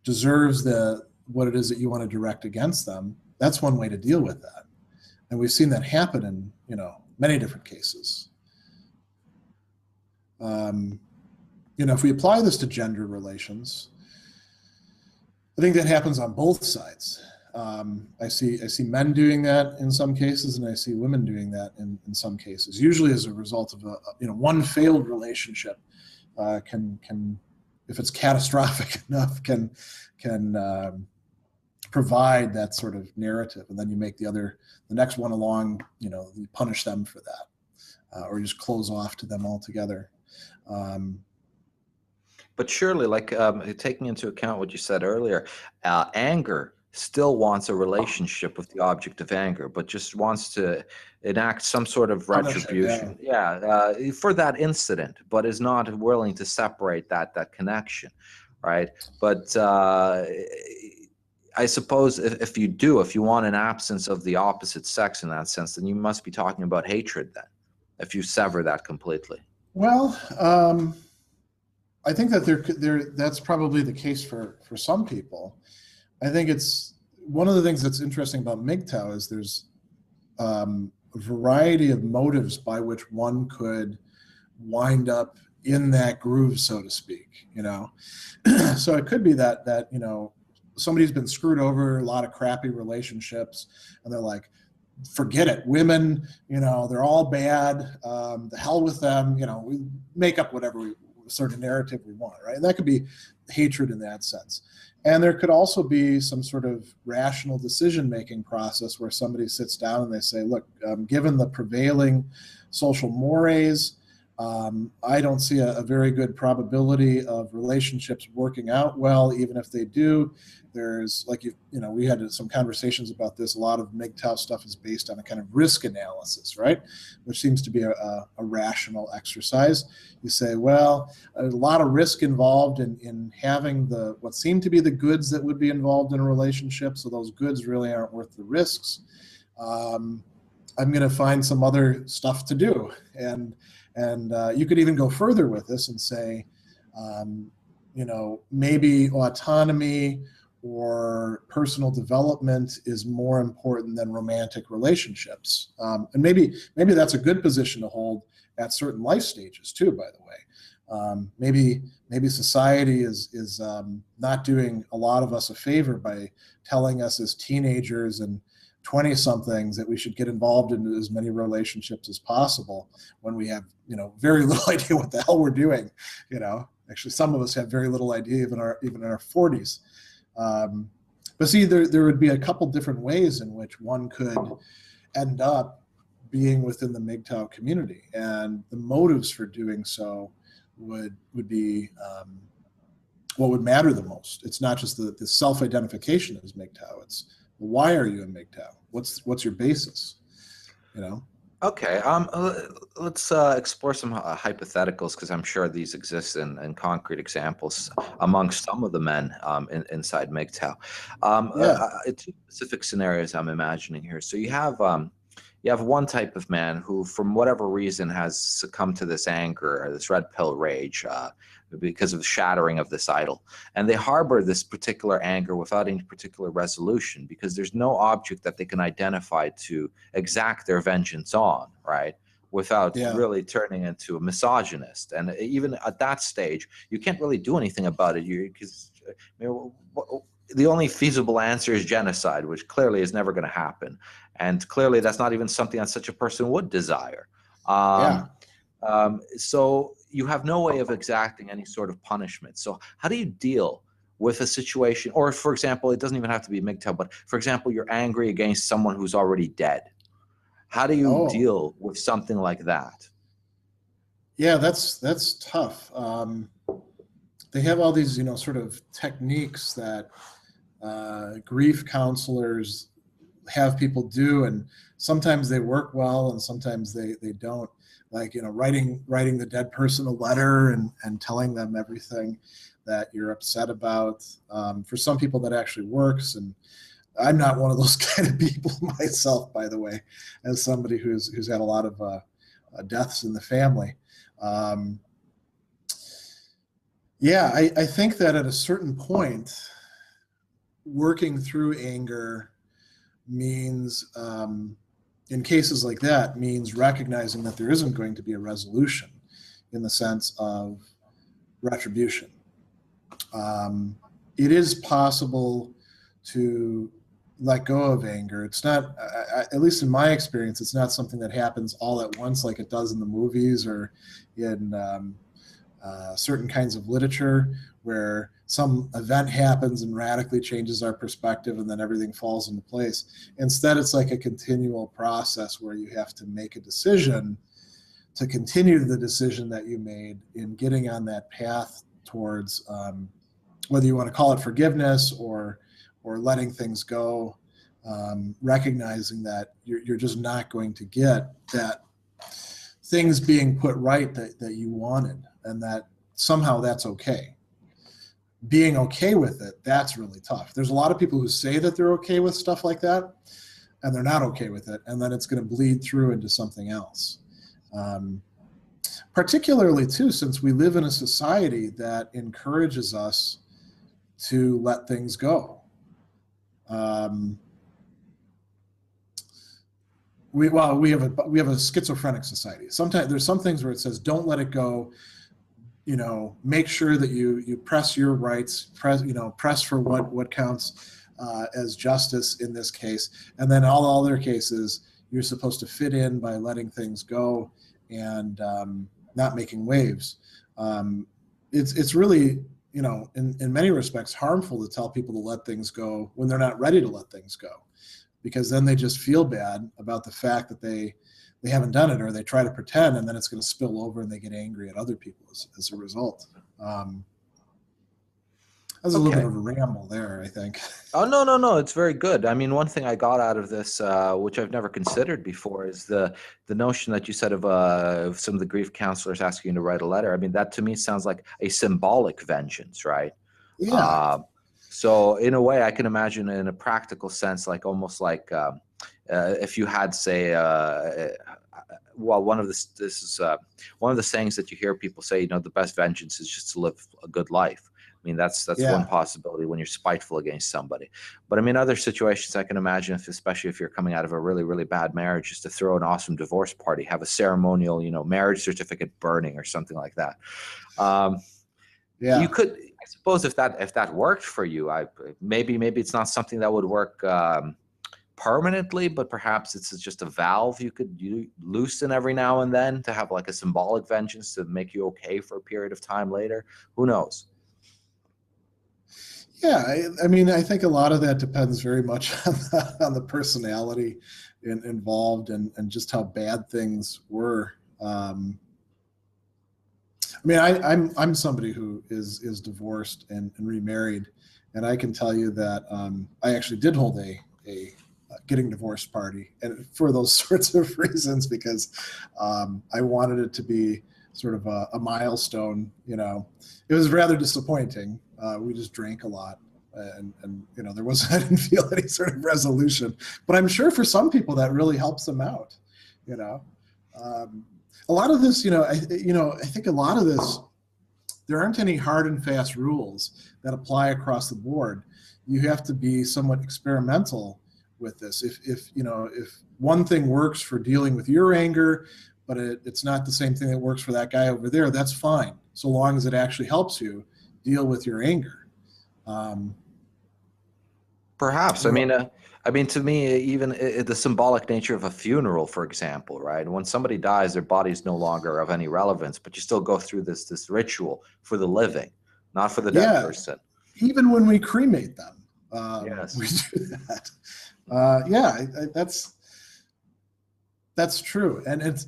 deserves what it is that you want to direct against them, that's one way to deal with that. And we've seen that happen in many different cases. If we apply this to gender relations, I think that happens on both sides. I see men doing that in some cases, and I see women doing that in some cases. Usually, as a result of one failed relationship, can if it's catastrophic enough, can provide that sort of narrative, and then you make the next one along, you punish them for that, or you just close off to them altogether. But surely, taking into account what you said earlier, anger still wants a relationship with the object of anger, but just wants to enact some sort of retribution, for that incident, but is not willing to separate that connection, right? But I suppose if you want an absence of the opposite sex in that sense, then you must be talking about hatred then, if you sever that completely. Well, I think that that's probably the case for some people. I think it's one of the things that's interesting about MGTOW is there's a variety of motives by which one could wind up in that groove, so to speak. So it could be that somebody's been screwed over, a lot of crappy relationships, and they're like, forget it, women, they're all bad, the hell with them, we make up whatever sort of narrative we want, right? And that could be hatred in that sense. And there could also be some sort of rational decision-making process where somebody sits down and they say, look, given the prevailing social mores, I don't see a very good probability of relationships working out well. Even if they do, there's we had some conversations about this. A lot of MGTOW stuff is based on a kind of risk analysis, right? Which seems to be a rational exercise. You say, well, a lot of risk involved in having what seem to be the goods that would be involved in a relationship. So those goods really aren't worth the risks. I'm going to find some other stuff to do. And you could even go further with this and say, maybe autonomy or personal development is more important than romantic relationships. And maybe that's a good position to hold at certain life stages too, by the way. Maybe society is not doing a lot of us a favor by telling us as teenagers and 20-somethings that we should get involved in as many relationships as possible when we have, very little idea what the hell we're doing. Actually, some of us have very little idea even in our 40s. But see, there would be a couple different ways in which one could end up being within the MGTOW community, and the motives for doing so would be what would matter the most. It's not just the self-identification as MGTOW. It's, why are you in MGTOW? What's your basis? Okay, let's explore some hypotheticals, because I'm sure these exist in concrete examples amongst some of the men inside MGTOW. Two specific scenarios I'm imagining here. So you have one type of man who, from whatever reason, has succumbed to this anger or this red pill rage because of the shattering of this idol. And they harbor this particular anger without any particular resolution, because there's no object that they can identify to exact their vengeance on, right? Without really turning into a misogynist. And even at that stage, you can't really do anything about it, because the only feasible answer is genocide, which clearly is never going to happen. And clearly that's not even something that such a person would desire. So you have no way of exacting any sort of punishment. So how do you deal with a situation, or for example, it doesn't even have to be MGTOW, but for example, you're angry against someone who's already dead. How do you deal with something like that? Yeah, that's tough. They have all these, sort of techniques that grief counselors have people do, and sometimes they work well and sometimes they don't. Like, writing the dead person a letter and telling them everything that you're upset about. For some people that actually works, and I'm not one of those kind of people myself, by the way, as somebody who's had a lot of deaths in the family. I think that at a certain point, working through anger means, in cases like that, means recognizing that there isn't going to be a resolution in the sense of retribution. It is possible to let go of anger. It's not, at least in my experience, it's not something that happens all at once like it does in the movies or in certain kinds of literature, where some event happens and radically changes our perspective and then everything falls into place. Instead, it's like a continual process where you have to make a decision to continue the decision that you made in getting on that path towards, whether you want to call it forgiveness or letting things go, recognizing that you're just not going to get that things being put right that you wanted, and that somehow that's okay. Being okay with it, that's really tough. There's a lot of people who say that they're okay with stuff like that, and they're not okay with it, and then it's going to bleed through into something else. Particularly, too, since we live in a society that encourages us to let things go. We have a schizophrenic society. Sometimes there's some things where it says, don't let it go. Make sure that you press your rights, press for what counts as justice in this case. And then all other cases, you're supposed to fit in by letting things go and not making waves. It's really, in many respects, harmful to tell people to let things go when they're not ready to let things go, because then they just feel bad about the fact that they haven't done it, or they try to pretend, and then it's going to spill over and they get angry at other people as a result. That was a little bit of a ramble there, I think. Oh, no. It's very good. I mean, one thing I got out of this, which I've never considered before, is the notion that you said of some of the grief counselors asking you to write a letter. I mean, that to me sounds like a symbolic vengeance, right? Yeah. So in a way, I can imagine in a practical sense, like almost like if you had, say, one of the sayings that you hear people say, the best vengeance is just to live a good life. mean, that's one Yeah. possibility when you're spiteful against somebody. But I mean, other situations I can imagine, especially if you're coming out of a really, really bad marriage, is to throw an awesome divorce party, have a ceremonial, marriage certificate burning or something like that. You Yeah. could, I suppose, if that worked for you, maybe it's not something that would work permanently, but perhaps it's just a valve you could loosen every now and then to have like a symbolic vengeance to make you okay for a period of time later. Who knows? Yeah, I mean, I think a lot of that depends very much on the personality involved and just how bad things were. I mean, I'm somebody who is divorced and remarried, and I can tell you that I actually did hold a getting divorced party, and for those sorts of reasons, because I wanted it to be sort of a milestone. It was rather disappointing. We just drank a lot, and there wasn't, I didn't feel any sort of resolution. But I'm sure for some people that really helps them out. A lot of this, I think a lot of this, there aren't any hard and fast rules that apply across the board. You have to be somewhat experimental with this. If one thing works for dealing with your anger, but it's not the same thing that works for that guy over there, that's fine, so long as it actually helps you deal with your anger. Perhaps. I mean, to me, even the symbolic nature of a funeral, for example, right? When somebody dies, their body's no longer of any relevance, but you still go through this ritual for the living, not for the dead Yeah, person. even when we cremate them, Yes. we do that. That's true. And it's,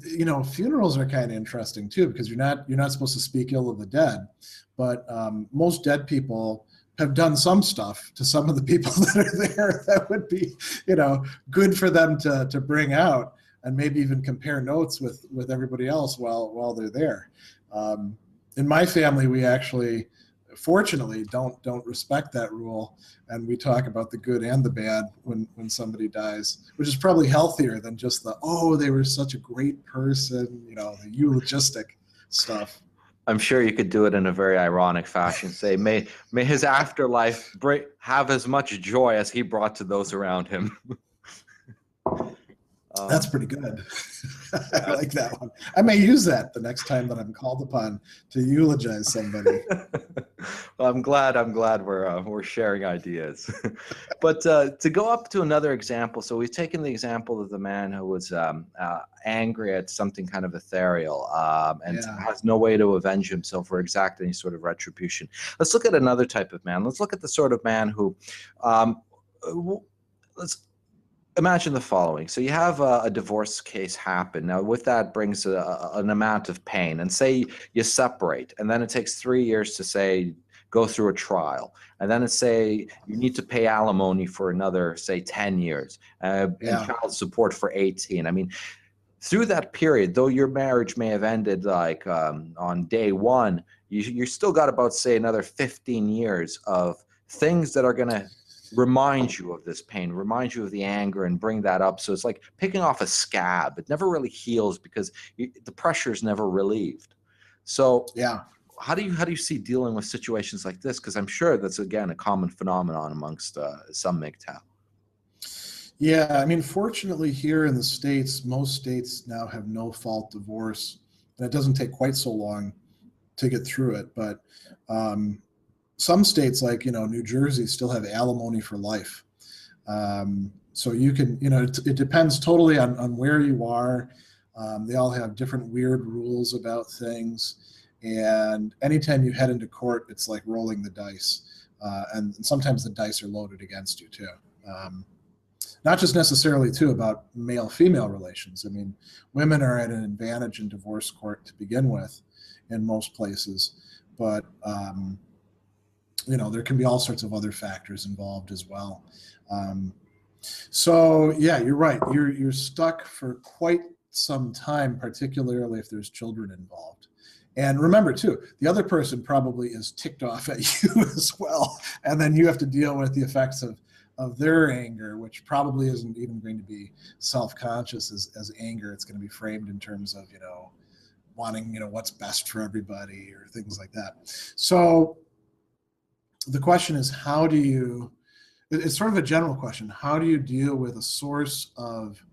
funerals are kind of interesting too, because you're not supposed to speak ill of the dead, but most dead people have done some stuff to some of the people that are there that would be, good for them to bring out and maybe even compare notes with everybody else while they're there. In my family, we actually, fortunately, don't respect that rule, and we talk about the good and the bad when somebody dies, which is probably healthier than just they were such a great person, the eulogistic stuff. I'm sure you could do it in a very ironic fashion. Say, may his afterlife have as much joy as he brought to those around him. That's pretty good. I like that one. I may use that the next time that I'm called upon to eulogize somebody. Well, I'm glad we're sharing ideas. But to go up to another example, so we've taken the example of the man who was angry at something kind of ethereal and has no way to avenge himself or exact any sort of retribution. Let's look at another type of man. Let's look at the sort of man who, let's imagine the following. So you have a divorce case happen. Now, with that brings an amount of pain. And say you separate, and then it takes 3 years to say go through a trial, and then it's say you need to pay alimony for another, say, 10 years, and child support for 18. I mean, through that period, though your marriage may have ended like on day one, you still got about, say, another 15 years of things that are going to remind you of this pain, remind you of the anger, and bring that up. So it's like picking off a scab. It never really heals because the pressure is never relieved. So how do you see dealing with situations like this? Because I'm sure that's, again, a common phenomenon amongst some MGTOW. Yeah, I mean, fortunately here in the States, most states now have no fault divorce, and it doesn't take quite so long to get through it. But some states like, New Jersey still have alimony for life. So you can, it depends totally on where you are. They all have different weird rules about things. And anytime you head into court, it's like rolling the dice. And sometimes the dice are loaded against you too. Not just necessarily too about male-female relations. I mean, women are at an advantage in divorce court to begin with in most places. But there can be all sorts of other factors involved as well. So yeah, you're right. You're stuck for quite some time, particularly if there's children involved. And remember too, the other person probably is ticked off at you as well. And then you have to deal with the effects of their anger, which probably isn't even going to be self-conscious as anger. It's going to be framed in terms of, wanting, what's best for everybody or things like that. So the question is, how do you, it's sort of a general question, how do you deal with a source of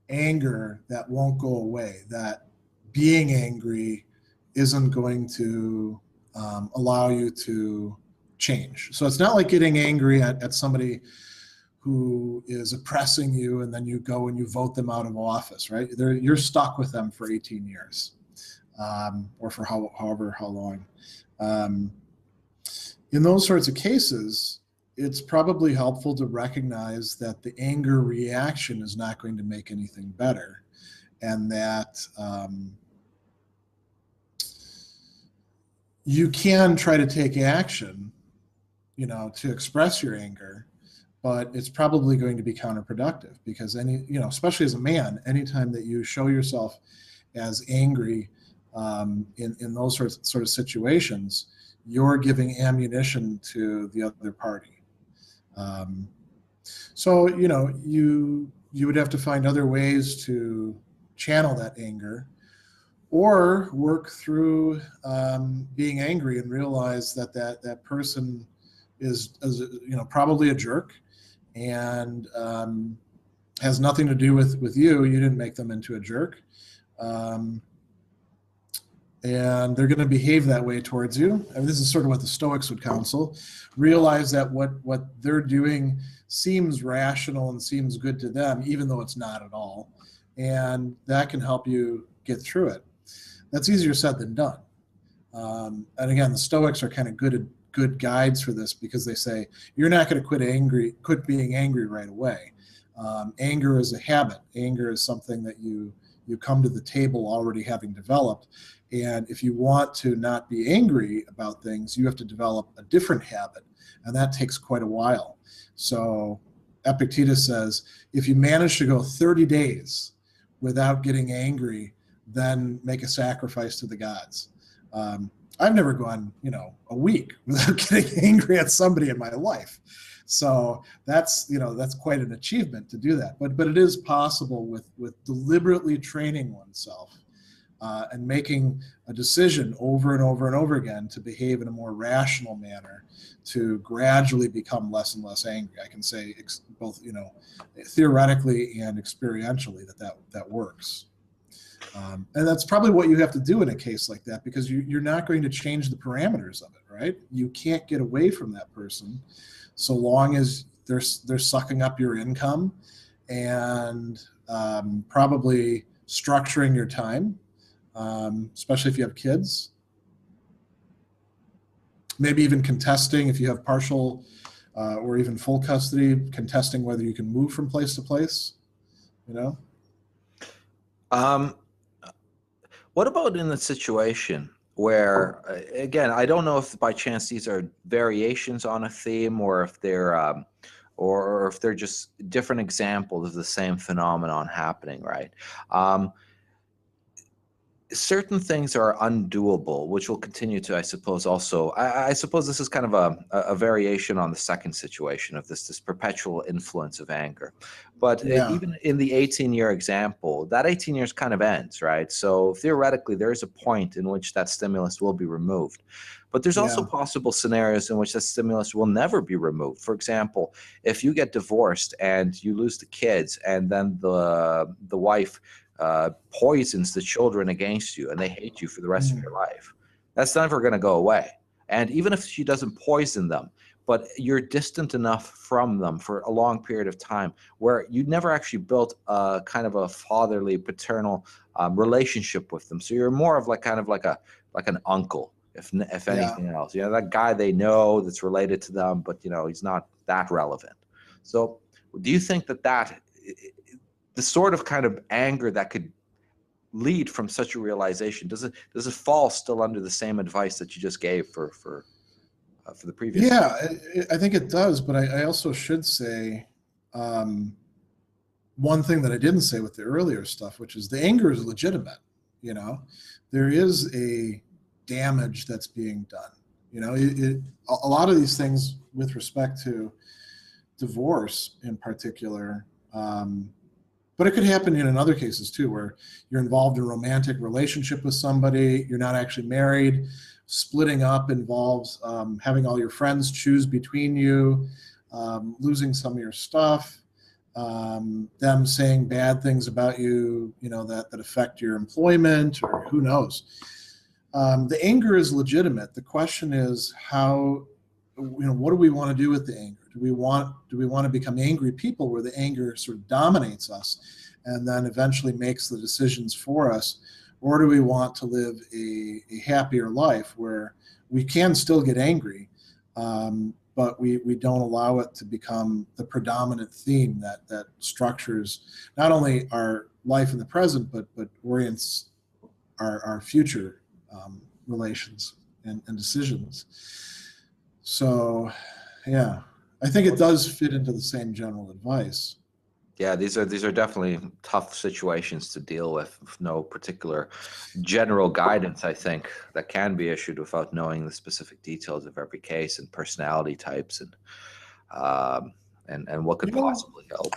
anger that won't go away, that being angry isn't going to allow you to change? So it's not like getting angry at somebody who is oppressing you and then you go and you vote them out of office, right? You're stuck with them for 18 years or for how long. In those sorts of cases, it's probably helpful to recognize that the anger reaction is not going to make anything better, and that you can try to take action, to express your anger, but it's probably going to be counterproductive, because especially as a man, anytime that you show yourself as angry in those sort of situations, you're giving ammunition to the other party. So you would have to find other ways to channel that anger, or work through being angry and realize that person is probably a jerk, and has nothing to do with you. You didn't make them into a jerk. And they're going to behave that way towards you. I mean, this is sort of what the Stoics would counsel. Realize that what they're doing seems rational and seems good to them, even though it's not at all. And that can help you get through it. That's easier said than done. And again, the Stoics are kind of good guides for this, because they say you're not going to quit being angry right away. Anger is a habit. Anger is something that you come to the table already having developed. And if you want to not be angry about things, you have to develop a different habit. And that takes quite a while. So Epictetus says, if you manage to go 30 days without getting angry, then make a sacrifice to the gods. I've never gone, a week without getting angry at somebody in my life. So that's quite an achievement to do that. But it is possible with deliberately training oneself and making a decision over and over and over again to behave in a more rational manner, to gradually become less and less angry. I can say both, theoretically and experientially that works. And that's probably what you have to do in a case like that, because you're not going to change the parameters of it, right? You can't get away from that person so long as they're sucking up your income and probably structuring your time, especially if you have kids. Maybe even contesting, if you have partial or even full custody, contesting whether you can move from place to place, What about in the situation where, again, I don't know if by chance these are variations on a theme, or if they're just different examples of the same phenomenon happening, right? Certain things are undoable, which will continue to, I suppose, also, I suppose this is kind of a variation on the second situation of this perpetual influence of anger. But even in the 18-year example, that 18 years kind of ends, right? So theoretically, there is a point in which that stimulus will be removed. But there's also possible scenarios in which that stimulus will never be removed. For example, if you get divorced and you lose the kids, and then the wife poisons the children against you, and they hate you for the rest of your life, that's never going to go away. And even if she doesn't poison them, but you're distant enough from them for a long period of time where you never actually built a kind of a fatherly, paternal relationship with them. So you're more of like an uncle, if anything else. That guy they know that's related to them, but he's not that relevant. So do you think that the sort of kind of anger that could lead from such a realization, does it fall still under the same advice that you just gave for the previous? Yeah, I think it does, but I also should say one thing that I didn't say with the earlier stuff, which is the anger is legitimate. There is a damage that's being done. A lot of these things with respect to divorce in particular, But it could happen in other cases too, where you're involved in a romantic relationship with somebody, you're not actually married. Splitting up involves having all your friends choose between you, losing some of your stuff, them saying bad things about you, that affect your employment, or who knows. The anger is legitimate. The question is how, what do we want to do with the anger? Do we want to become angry people where the anger sort of dominates us and then eventually makes the decisions for us? Or do we want to live a happier life where we can still get angry, but we don't allow it to become the predominant theme that structures not only our life in the present, but orients our future relations and decisions. So, yeah, I think it does fit into the same general advice. Yeah, these are definitely tough situations to deal with no particular general guidance, I think, that can be issued without knowing the specific details of every case and personality types and what could possibly help.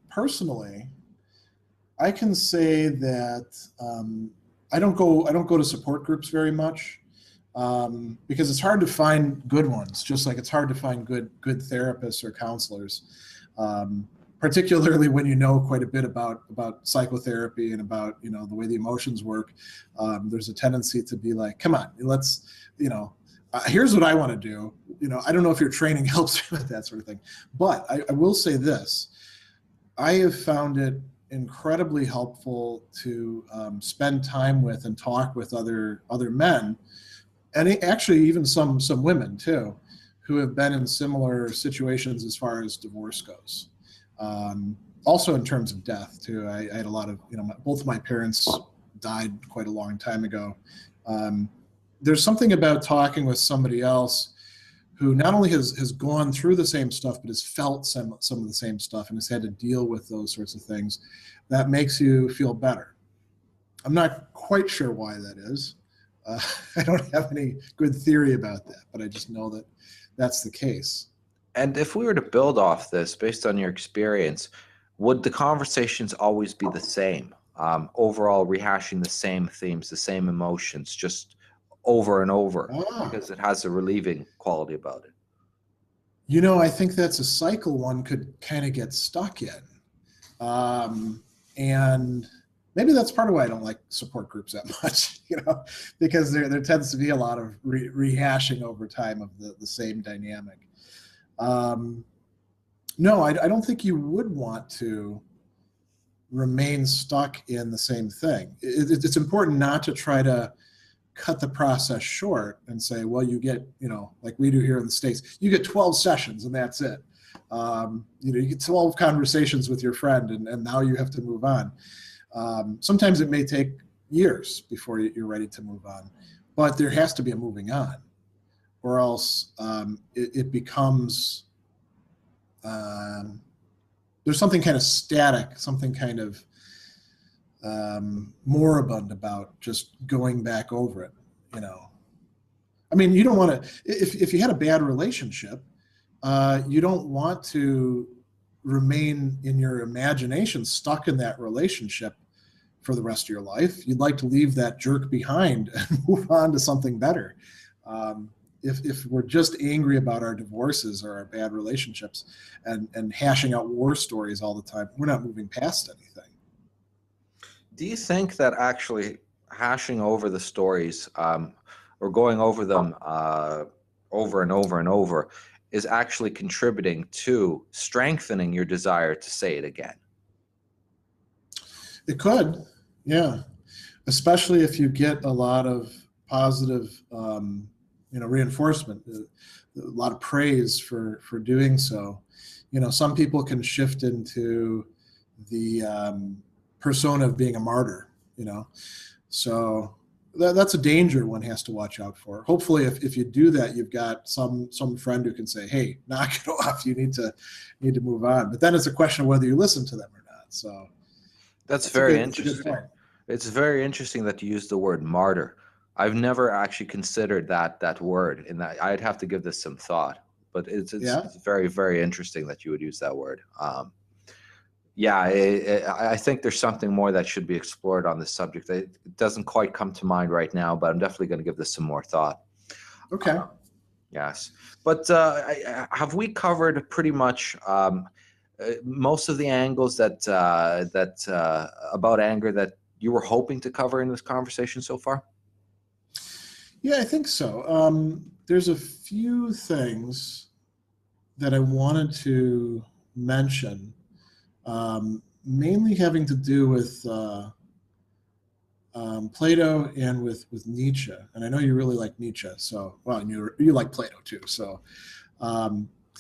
Personally, I can say that I don't go to support groups very much. Because it's hard to find good ones, just like it's hard to find good therapists or counselors, particularly when you know quite a bit about psychotherapy and about the way the emotions work. There's a tendency to be like, come on, let's here's what I want to do. I don't know if your training helps with that sort of thing, but I will say this: I have found it incredibly helpful to spend time with and talk with other men. And actually even some women too, who have been in similar situations as far as divorce goes. Also in terms of death too. I had a lot of, both of my parents died quite a long time ago. There's something about talking with somebody else who not only has gone through the same stuff, but has felt some of the same stuff and has had to deal with those sorts of things, that makes you feel better. I'm not quite sure why that is. I don't have any good theory about that, but I just know that that's the case. And if we were to build off this based on your experience, would the conversations always be the same? Overall, rehashing the same themes, the same emotions, just over and over, because it has a relieving quality about it. I think that's a cycle one could kind of get stuck in. And maybe that's part of why I don't like support groups that much, because there tends to be a lot of rehashing over time of the same dynamic. No, I don't think you would want to remain stuck in the same thing. It's important not to try to cut the process short and say, well, you get, like we do here in the States, you get 12 sessions and that's it. You get 12 conversations with your friend and now you have to move on. Sometimes it may take years before you're ready to move on, but there has to be a moving on, or else it becomes, there's something kind of static, something kind of moribund about just going back over it, I mean, you don't want to, if you had a bad relationship, you don't want to remain in your imagination stuck in that relationship for the rest of your life. You'd like to leave that jerk behind and move on to something better. If we're just angry about our divorces or our bad relationships and hashing out war stories all the time, we're not moving past anything. Do you think that actually hashing over the stories or going over them over and over and over is actually contributing to strengthening your desire to say it again? It could, yeah. Especially if you get a lot of positive, reinforcement, a lot of praise for doing so. Some people can shift into the persona of being a martyr, so that's a danger one has to watch out for. Hopefully, if you do that, you've got some friend who can say, "Hey, knock it off. You need to move on." But then it's a question of whether you listen to them or not. So that's very interesting. It's very interesting that you use the word martyr. I've never actually considered that word, and that I'd have to give this some thought. But it's very, very interesting that you would use that word. Yeah, I think there's something more that should be explored on this subject. It doesn't quite come to mind right now, but I'm definitely going to give this some more thought. Okay. Yes, but have we covered pretty much most of the angles about anger that you were hoping to cover in this conversation so far? Yeah, I think so. There's a few things that I wanted to mention, mainly having to do with Plato and with Nietzsche. And I know you really like Nietzsche, so well, and you like Plato too. So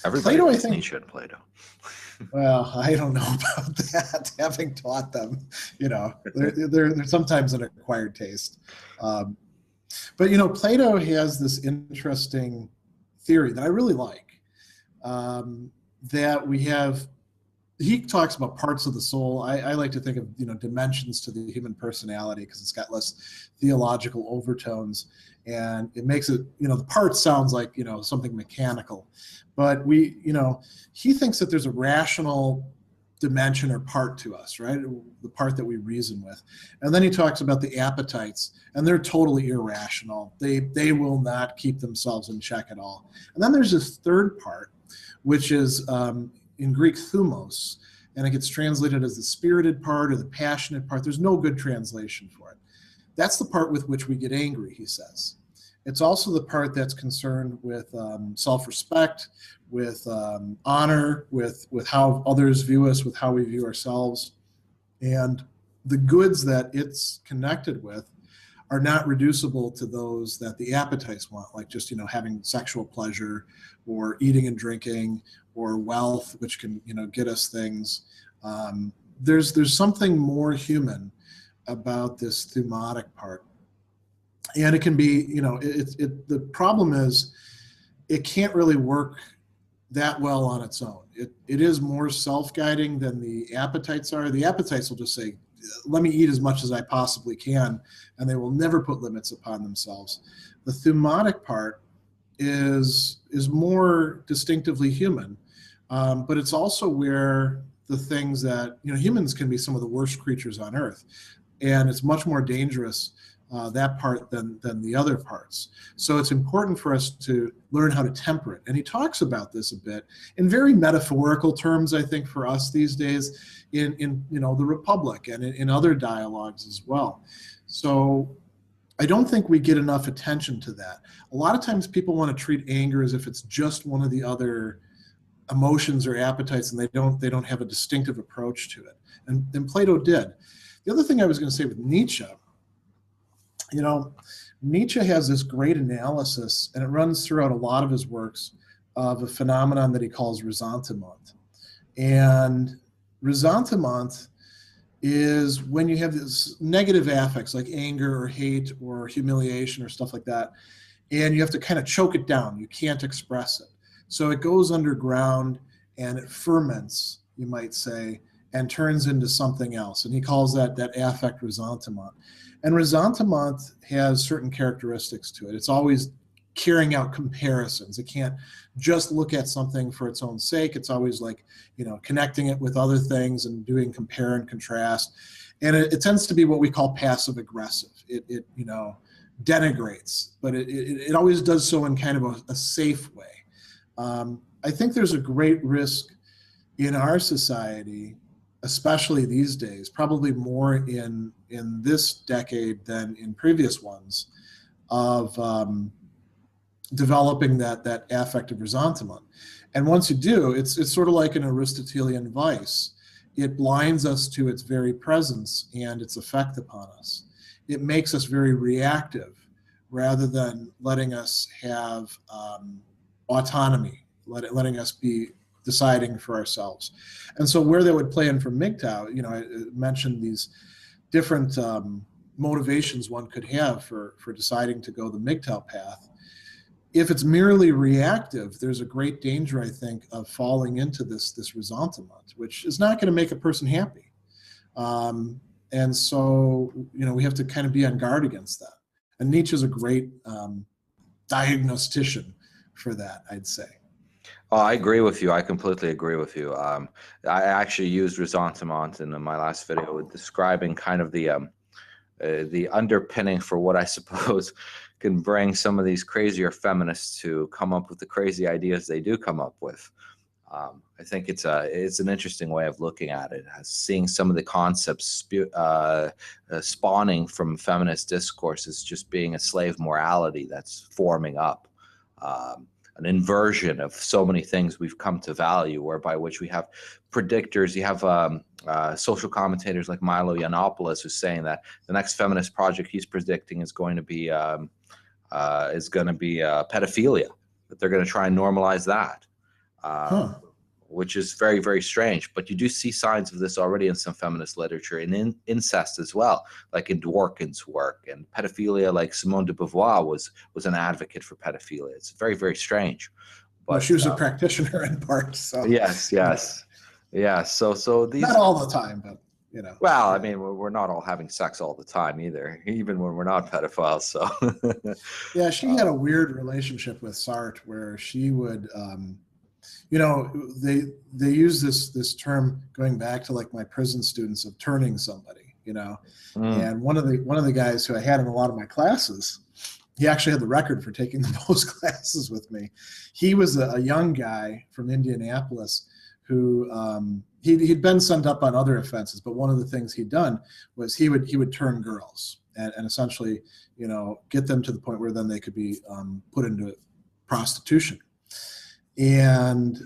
Everybody Plato, I likes think. Nietzsche and Plato. Well, I don't know about that. Having taught them, they're sometimes an acquired taste. But Plato has this interesting theory that I really like. That we have. He talks about parts of the soul. I like to think of dimensions to the human personality because it's got less theological overtones, and it makes it the part sounds like something mechanical, but he thinks that there's a rational dimension or part to us, right? The part that we reason with. And then he talks about the appetites, and they're totally irrational. They will not keep themselves in check at all. And then there's this third part, which is in Greek thumos, and it gets translated as the spirited part or the passionate part. There's no good translation for it. That's the part with which we get angry, he says. It's also the part that's concerned with self-respect, with honor, with how others view us, with how we view ourselves. And the goods that it's connected with are not reducible to those that the appetites want, like just having sexual pleasure or eating and drinking or wealth, which can get us things. There's something more human about this thumatic part, and it can be the problem is it can't really work that well on its own. It is more self-guiding than the appetites are. The appetites will just say, let me eat as much as I possibly can, and they will never put limits upon themselves. The thumatic part is more distinctively human, but it's also where the things that humans can be some of the worst creatures on earth, and it's much more dangerous that part than the other parts. So it's important for us to learn how to temper it. And he talks about this a bit in very metaphorical terms, I think, for us these days in the Republic and in other dialogues as well. So I don't think we get enough attention to that. A lot of times people want to treat anger as if it's just one of the other emotions or appetites, and they don't have a distinctive approach to it. And Plato did. The other thing I was going to say with Nietzsche, Nietzsche has this great analysis, and it runs throughout a lot of his works, of a phenomenon that he calls ressentiment. And ressentiment is when you have this negative affects like anger or hate or humiliation or stuff like that, and you have to kind of choke it down. You can't express it. So it goes underground and it ferments, you might say, and turns into something else. And he calls that affect ressentiment. And ressentiment has certain characteristics to it. It's always carrying out comparisons. It can't just look at something for its own sake. It's always like, connecting it with other things and doing compare and contrast. And it tends to be what we call passive aggressive. It denigrates, but it always does so in kind of a safe way. I think there's a great risk in our society, especially these days, probably more in this decade than in previous ones, of developing that affective ressentiment. And once you do, it's sort of like an Aristotelian vice. It blinds us to its very presence and its effect upon us. It makes us very reactive rather than letting us have autonomy, letting us be deciding for ourselves. And so where that would play in for MGTOW, I mentioned these different motivations one could have for deciding to go the MGTOW path. If it's merely reactive, there's a great danger, I think, of falling into this ressentiment, which is not going to make a person happy. And so, we have to kind of be on guard against that. And Nietzsche's a great diagnostician for that, I'd say. Oh, I agree with you. I completely agree with you. I actually used ressentiment in my last video with describing kind of the underpinning for what I suppose can bring some of these crazier feminists to come up with the crazy ideas they do come up with. I think it's an interesting way of looking at it, seeing some of the concepts spawning from feminist discourses just being a slave morality that's forming up. An inversion of so many things we've come to value, whereby which we have predictors. You have social commentators like Milo Yiannopoulos, who's saying that the next feminist project he's predicting is going to be pedophilia. That they're going to try and normalize that. Huh. Which is very, very strange. But you do see signs of this already in some feminist literature, and in incest as well, like in Dworkin's work, and pedophilia, like Simone de Beauvoir was an advocate for pedophilia. It's very, very strange. Well, But she was a practitioner in part, so yes, yes, yeah. So these, not all the time, but you know. well, I Yeah. mean, we're not all having sex all the time either, even when we're not pedophiles. So Yeah, she had a weird relationship with Sartre where she would, you know, they use this term going back to like my prison students of turning somebody, you know. mm, And one of the guys who I had in a lot of my classes, he actually had the record for taking the most classes with me. He was a young guy from Indianapolis who he'd been sent up on other offenses, but one of the things he'd done was he would turn girls and essentially, you know, get them to the point where then they could be put into prostitution. And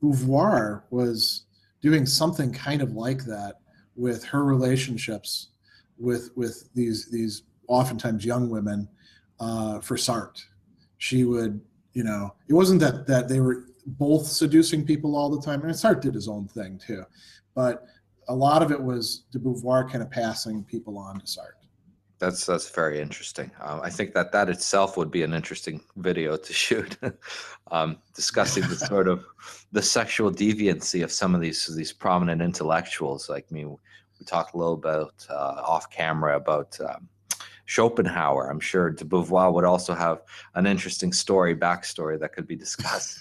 Beauvoir was doing something kind of like that with her relationships with these oftentimes young women for Sartre. She would, you know, it wasn't that they were both seducing people all the time. And Sartre did his own thing too, but a lot of it was de Beauvoir kind of passing people on to Sartre. that's very interesting. I think that itself would be an interesting video to shoot, discussing the sort of the sexual deviancy of some of these prominent intellectuals. Like me, we talked a little bit off camera about Schopenhauer. I'm sure de Beauvoir would also have an interesting backstory that could be discussed.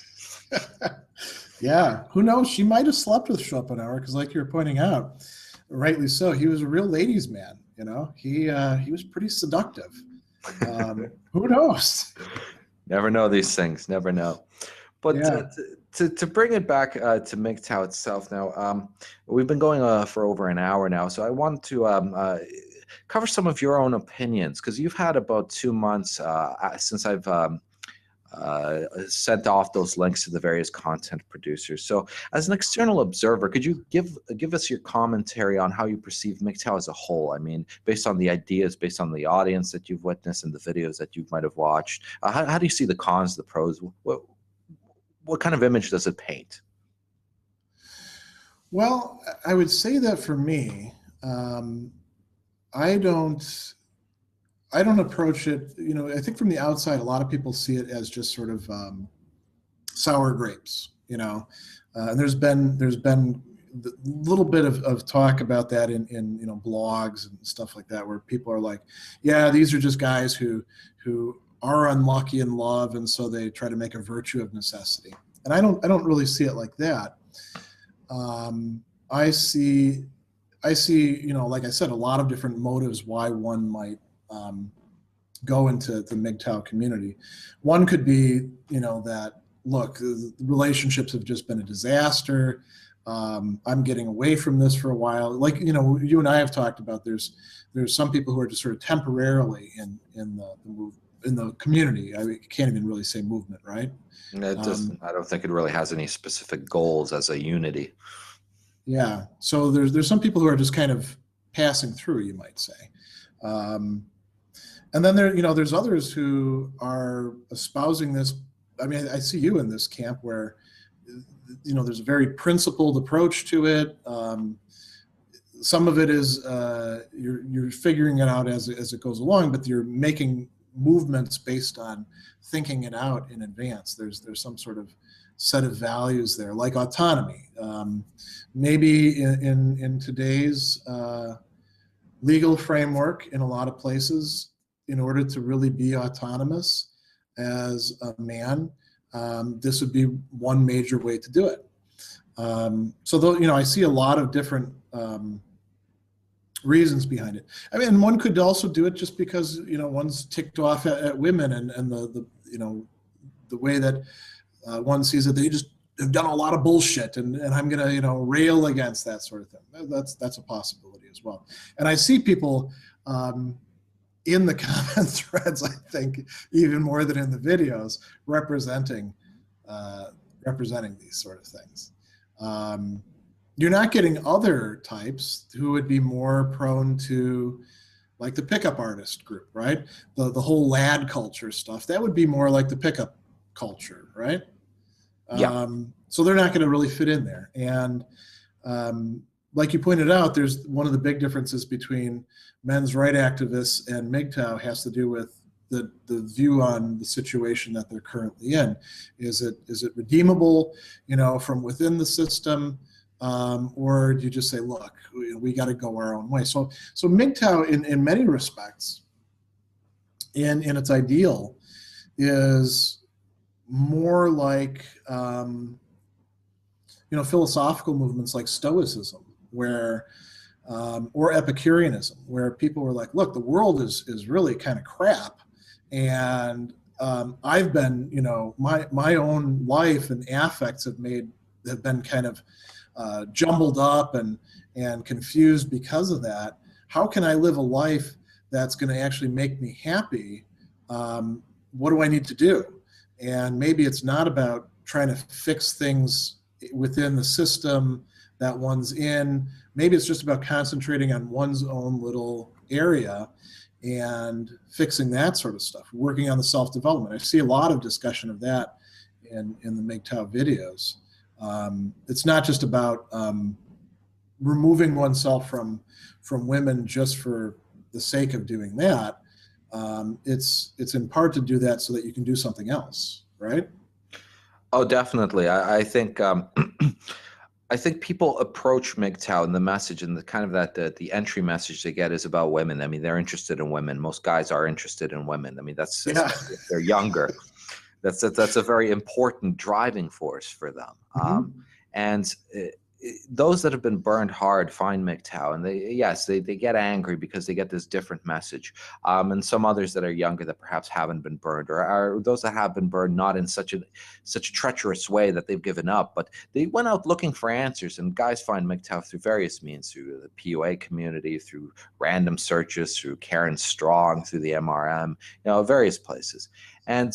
Yeah, who knows? She might have slept with Schopenhauer because, like you're pointing out, rightly so, he was a real ladies' man. You know, he was pretty seductive. Who knows? Never know these things. Never know. But Yeah. to bring it back to MGTOW itself now, we've been going for over an hour now, so I want to cover some of your own opinions, because you've had about 2 months since I've sent off those links to the various content producers. So as an external observer, could you give us your commentary on how you perceive MGTOW as a whole? I mean, based on the ideas, based on the audience that you've witnessed and the videos that you might have watched, how do you see the cons, the pros? What kind of image does it paint? Well, I would say that for me, I don't approach it. You know, I think from the outside, a lot of people see it as just sort of sour grapes. You know, and there's been a little bit of talk about that in you know, blogs and stuff like that, where people are like, yeah, these are just guys who are unlucky in love, and so they try to make a virtue of necessity. And I don't really see it like that. I see, you know, like I said, a lot of different motives why one might go into the MGTOW community. One could be, you know, that, look, the relationships have just been a disaster. I'm getting away from this for a while. Like, you know, you and I have talked about, there's some people who are just sort of temporarily in the community. I can't even really say movement, right? It doesn't. I don't think it really has any specific goals as a unity. Yeah. So there's some people who are just kind of passing through, you might say. And then there's others who are espousing this. I mean, I see you in this camp where, you know, there's a very principled approach to it. Some of it is you're figuring it out as it goes along, but you're making movements based on thinking it out in advance. There's some sort of set of values there, like autonomy. Maybe in today's legal framework, in a lot of places, in order to really be autonomous as a man, this would be one major way to do it. So though, I see a lot of different reasons behind it. I mean, one could also do it just because, one's ticked off at women and the way that one sees that they just have done a lot of bullshit, and I'm going to, rail against that sort of thing. That's a possibility as well. And I see people in the comment threads, I think, even more than in the videos, representing these sort of things. You're not getting other types who would be more prone to, like, the pickup artist group, right? The whole lad culture stuff. That would be more like the pickup culture, right? Yeah. So they're not going to really fit in there. And like you pointed out, there's one of the big differences between men's right activists and MGTOW has to do with the view on the situation that they're currently in. Is it redeemable, from within the system, or do you just say, look, we got to go our own way? So MGTOW, in many respects, in its ideal, is more like philosophical movements like Stoicism, where or Epicureanism, where people were like, look, the world is really kind of crap, and I've been, my own life and affects have been kind of jumbled up and confused because of that. How can I live a life that's going to actually make me happy? What do I need to do? And maybe it's not about trying to fix things within the system that one's in. Maybe it's just about concentrating on one's own little area and fixing that sort of stuff, working on the self-development. I see a lot of discussion of that in the MGTOW videos. It's not just about removing oneself from women just for the sake of doing that. It's in part to do that so that you can do something else, right? Oh, definitely. I think I think people approach MGTOW and the message and the kind of the entry message they get is about women. I mean, they're interested in women. Most guys are interested in women. I mean, that's if they're younger. That's a very important driving force for them. And those that have been burned hard find MGTOW, and they get angry because they get this different message. And some others that are younger that perhaps haven't been burned, or are those that have been burned not in such a treacherous way that they've given up, but they went out looking for answers. And guys find MGTOW through various means, through the PUA community, through random searches, through Karen Strong, through the MRM, various places. And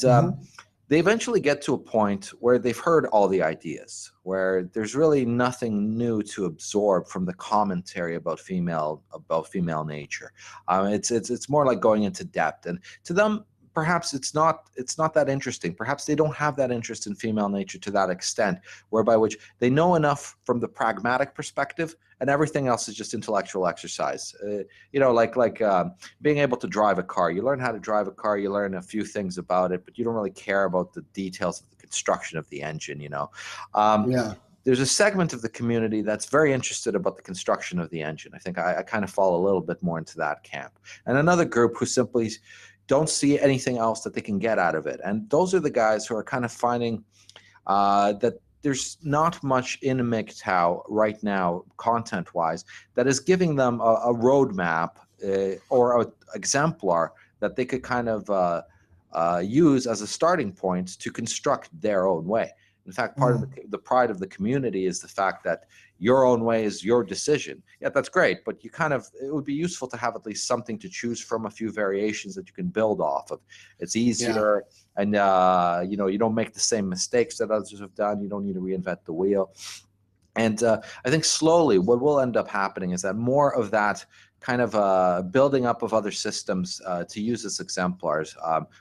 they eventually get to a point where they've heard all the ideas, where there's really nothing new to absorb from the commentary about female nature. It's more like going into depth, and to them, perhaps it's not that interesting. Perhaps they don't have that interest in female nature to that extent, whereby which they know enough from the pragmatic perspective, and everything else is just intellectual exercise. Like being able to drive a car. You learn how to drive a car, you learn a few things about it, but you don't really care about the details of the construction of the engine. There's a segment of the community that's very interested about the construction of the engine. I think I kind of fall a little bit more into that camp. And another group who simply don't see anything else that they can get out of it. And those are the guys who are kind of finding that there's not much in MGTOW right now, content-wise, that is giving them a roadmap or an exemplar that they could kind of use as a starting point to construct their own way. In fact, part of the pride of the community is the fact that your own way is your decision. Yeah, that's great, but it would be useful to have at least something to choose from, a few variations that you can build off of. It's easier, and you don't make the same mistakes that others have done. You don't need to reinvent the wheel. And I think slowly what will end up happening is that more of that kind of building up of other systems to use as exemplars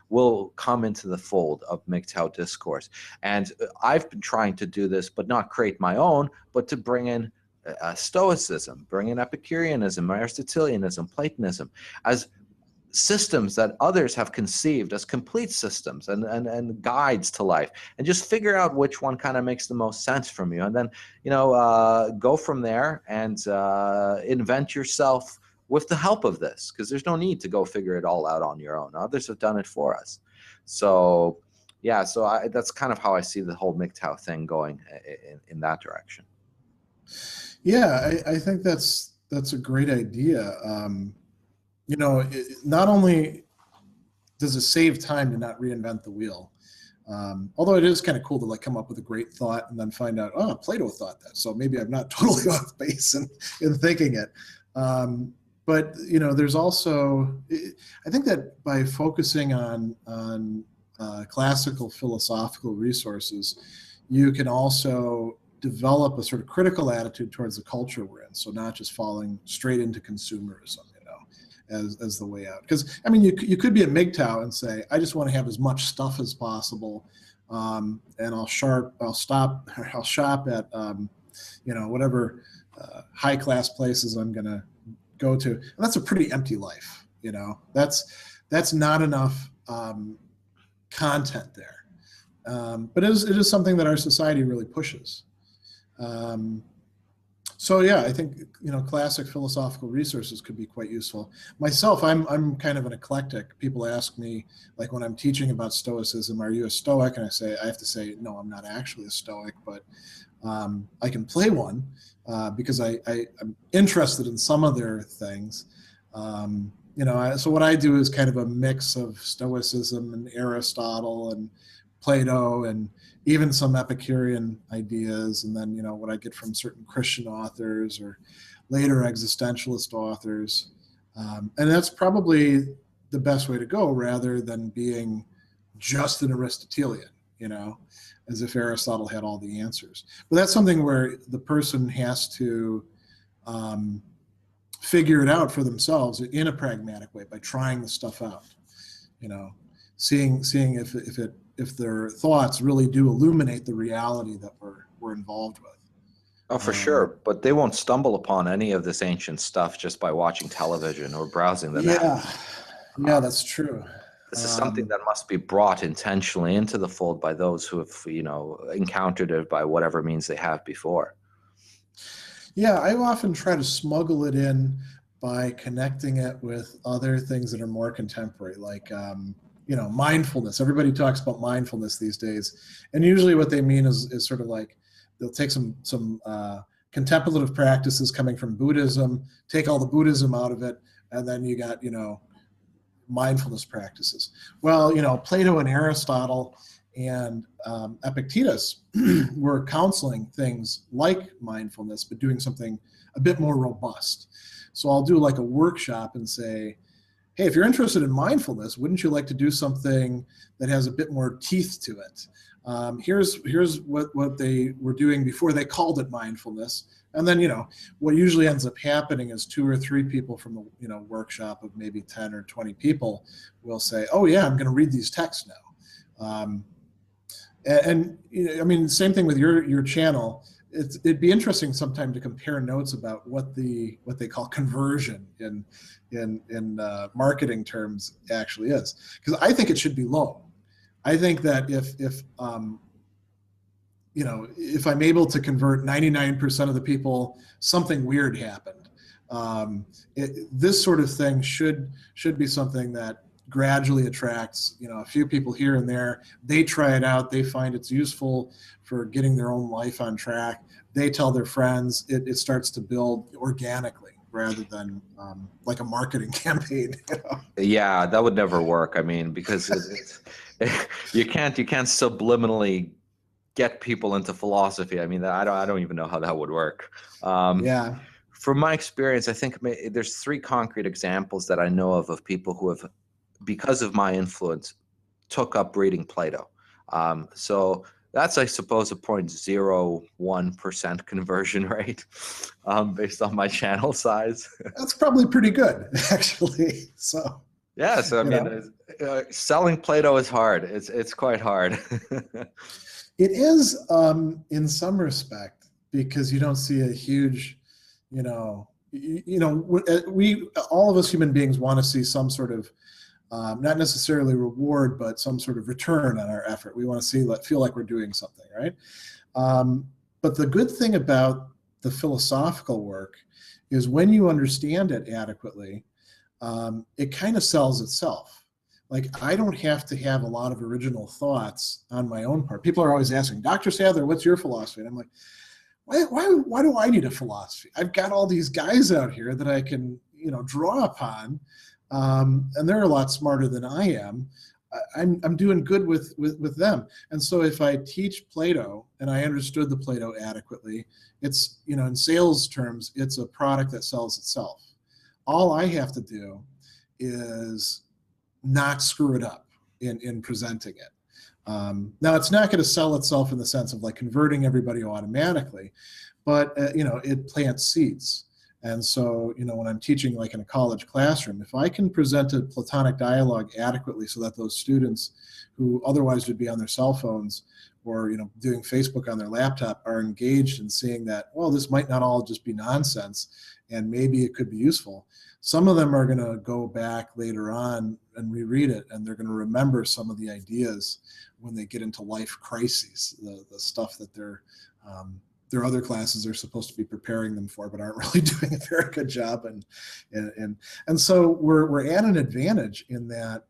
will come into the fold of MGTOW discourse. And I've been trying to do this, but not create my own, but to bring in Stoicism, bring in Epicureanism, Aristotelianism, Platonism, as systems that others have conceived as complete systems and guides to life, and just figure out which one kind of makes the most sense from you, and then go from there and invent yourself with the help of this, because there's no need to go figure it all out on your own. Others have done it for us. So Yeah, so that's kind of how I see the whole MGTOW thing going in that direction. Yeah, I think that's a great idea. Not only does it save time to not reinvent the wheel, although it is kind of cool to like come up with a great thought and then find out, oh, Plato thought that, so maybe I'm not totally off base in thinking it. But there's also, I think that by focusing on classical philosophical resources, you can also develop a sort of critical attitude towards the culture we're in. So not just falling straight into consumerism, as the way out. Because I mean, you could be a MGTOW and say, I just want to have as much stuff as possible, and I'll shop at whatever high class places I'm going to go to, and that's a pretty empty life. That's not enough content there. But it is something that our society really pushes. So yeah, I think classic philosophical resources could be quite useful. Myself, I'm kind of an eclectic. People ask me, like when I'm teaching about Stoicism, are you a Stoic? And I have to say, no, I'm not actually a Stoic, but I can play one because I'm interested in some of their things. So what I do is kind of a mix of Stoicism and Aristotle and Plato and even some Epicurean ideas, and then what I get from certain Christian authors or later existentialist authors, and that's probably the best way to go, rather than being just an Aristotelian, as if Aristotle had all the answers. But that's something where the person has to figure it out for themselves in a pragmatic way by trying the stuff out, seeing if their thoughts really do illuminate the reality that we're involved with. Oh, for sure. But they won't stumble upon any of this ancient stuff just by watching television or browsing the net. Yeah, that's true. This is something that must be brought intentionally into the fold by those who have, encountered it by whatever means they have before. Yeah, I often try to smuggle it in by connecting it with other things that are more contemporary, like mindfulness. Everybody talks about mindfulness these days, and usually what they mean is sort of like they'll take some contemplative practices coming from Buddhism, take all the Buddhism out of it, and then you got mindfulness practices. Well, Plato and Aristotle and Epictetus were counseling things like mindfulness, but doing something a bit more robust. So I'll do like a workshop and say, hey, if you're interested in mindfulness, wouldn't you like to do something that has a bit more teeth to it? Here's what they were doing before they called it mindfulness. And then, what usually ends up happening is 2 or 3 people from the, workshop of maybe 10 or 20 people will say, oh yeah, I'm going to read these texts now. Same thing with your channel. It'd be interesting sometime to compare notes about what they call conversion in marketing terms actually is, because I think it should be low. I think that if I'm able to convert 99% of the people, something weird happened. This sort of thing should be something that gradually attracts a few people here and there. They try it out, they find it's useful for getting their own life on track, they tell their friends, it starts to build organically rather than like a marketing campaign. Yeah, that would never work. I mean, because you can't subliminally get people into philosophy. I mean, I don't even know how that would work. Yeah. From my experience, I think there's 3 concrete examples that I know of people who have, because of my influence, took up reading Plato. So that's, I suppose, a 0.01% conversion rate based on my channel size. That's probably pretty good, actually. So yeah, so I mean, selling Plato is hard. It's quite hard. It is in some respect, because you don't see a huge, we all of us human beings want to see some sort of not necessarily reward, but some sort of return on our effort. We want to feel like we're doing something, right? But the good thing about the philosophical work is when you understand it adequately, it kind of sells itself. Like, I don't have to have a lot of original thoughts on my own part. People are always asking, Dr. Sadler, what's your philosophy? And I'm like, why do I need a philosophy? I've got all these guys out here that I can, draw upon, and they're a lot smarter than I am. I'm doing good with them. And so if I teach Plato and I understood the Plato adequately, it's, in sales terms, it's a product that sells itself. All I have to do is not screw it up in presenting it. Now, it's not going to sell itself in the sense of like converting everybody automatically, but it plants seeds. And so, when I'm teaching like in a college classroom, if I can present a Platonic dialogue adequately so that those students who otherwise would be on their cell phones or, doing Facebook on their laptop are engaged in seeing that, well, this might not all just be nonsense and maybe it could be useful. Some of them are going to go back later on and reread it, and they're going to remember some of the ideas when they get into life crises, the stuff that their other classes are supposed to be preparing them for, but aren't really doing a very good job. And so we're at an advantage in that,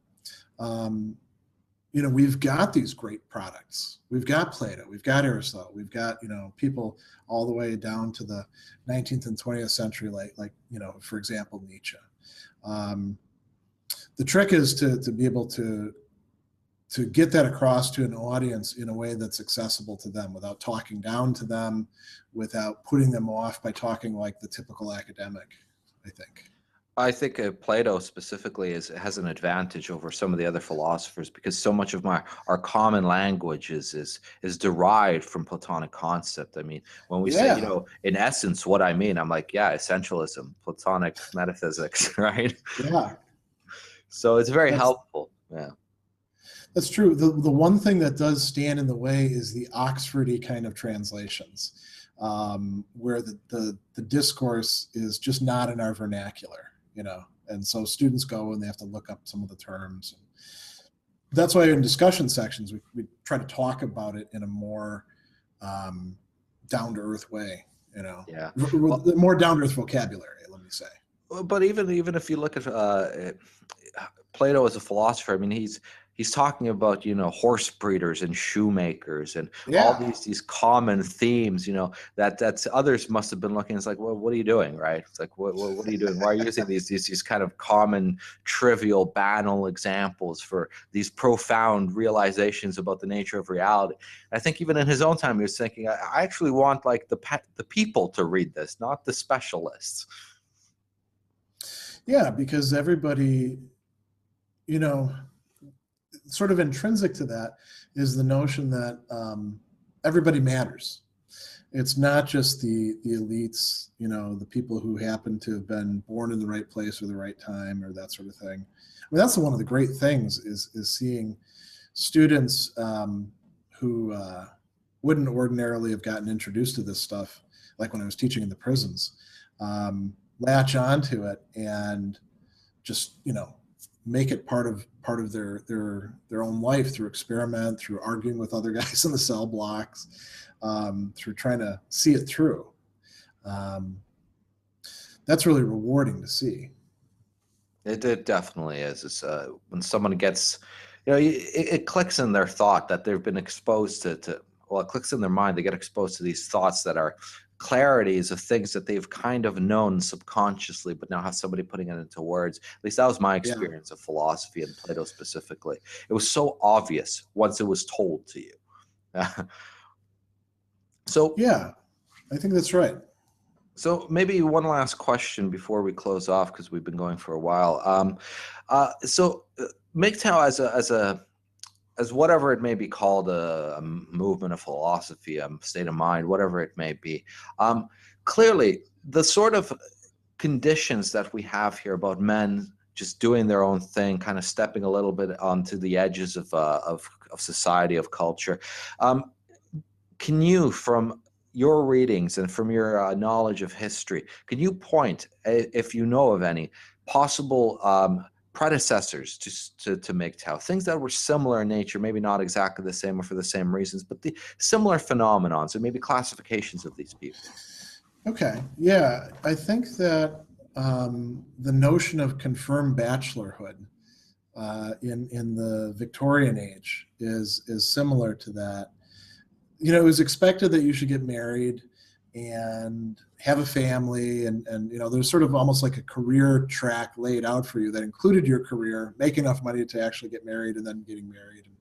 we've got these great products. We've got Plato, we've got Aristotle, we've got, people all the way down to the 19th and 20th century, like for example, Nietzsche. The trick is to be able to get that across to an audience in a way that's accessible to them without talking down to them, without putting them off by talking like the typical academic, I think. I think Plato specifically has an advantage over some of the other philosophers because so much of our common language is derived from Platonic concept. I mean, when we say, in essence, what I mean, I'm like, yeah, essentialism, Platonic metaphysics, right? Yeah. So it's very helpful. Yeah. That's true. The one thing that does stand in the way is the Oxfordy kind of translations, where the discourse is just not in our vernacular. And so students go and they have to look up some of the terms. That's why in discussion sections, we try to talk about it in a more down-to-earth way, Yeah. with more down-to-earth vocabulary, let me say. But even if you look at Plato as a philosopher, I mean, he's talking about, horse breeders and shoemakers and all these common themes, that others must have been looking. It's like, well, what are you doing, right? It's like, what are you doing? Why are you using these kind of common, trivial, banal examples for these profound realizations about the nature of reality? I think even in his own time, he was thinking, I actually want like the people to read this, not the specialists. Yeah, because everybody, sort of intrinsic to that is the notion that everybody matters. It's not just the elites, the people who happen to have been born in the right place or the right time or that sort of thing. I mean, that's one of the great things is seeing students who wouldn't ordinarily have gotten introduced to this stuff, like when I was teaching in the prisons, latch onto it and just, make it part of their own life through experiment, through arguing with other guys in the cell blocks, through trying to see it through. That's really rewarding to see. It definitely is. It's when someone gets, it clicks in their thought that they've been exposed to, well, it clicks in their mind. They get exposed to these thoughts that are clarities of things that they've kind of known subconsciously, but now have somebody putting it into words. At least that was my experience of philosophy and Plato specifically. It was so obvious once it was told to you. So yeah, I think that's right. So maybe one last question before we close off, because we've been going for a while. MGTOW as whatever it may be called, a movement of philosophy, a state of mind, whatever it may be. Clearly, the sort of conditions that we have here about men just doing their own thing, kind of stepping a little bit onto the edges of society, of culture. Can you, from your readings and from your knowledge of history, can you point, if you know of any, possible predecessors to MGTOW, things that were similar in nature, maybe not exactly the same or for the same reasons, but the similar phenomenons and maybe classifications of these people? Okay, yeah, I think that the notion of confirmed bachelorhood in the Victorian age is similar to that. You know, it was expected that you should get married and have a family, and you know, there's sort of almost like a career track laid out for you that included your career, make enough money to actually get married, and then getting married and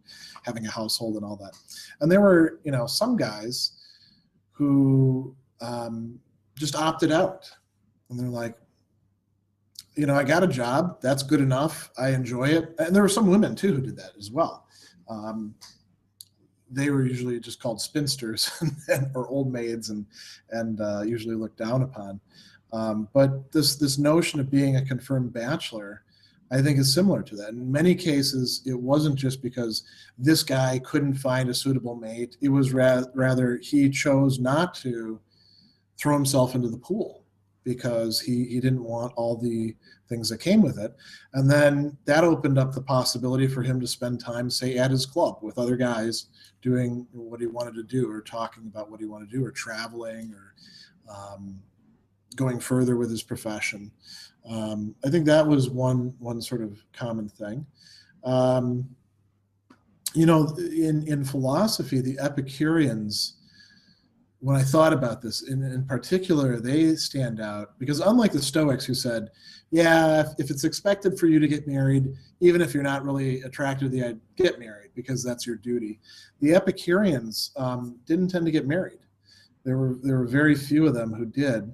having a household and all that. And there were, you know, some guys who just opted out, and they're like, you know, I got a job, that's good enough, I enjoy it. And there were some women too who did that as well. They were usually just called spinsters or old maids, and usually looked down upon. But this notion of being a confirmed bachelor, I think, is similar to that. In many cases, it wasn't just because this guy couldn't find a suitable mate. It was rather he chose not to throw himself into the pool because he didn't want all the things that came with it. And then that opened up the possibility for him to spend time, say, at his club with other guys doing what he wanted to do, or talking about what he wanted to do, or traveling, or going further with his profession. I think that was one sort of common thing. You know, in philosophy, the Epicureans, when I thought about this, in particular, they stand out because, unlike the Stoics, who said, yeah, if it's expected for you to get married, even if you're not really attracted to the idea, get married because that's your duty. The Epicureans didn't tend to get married. There were very few of them who did,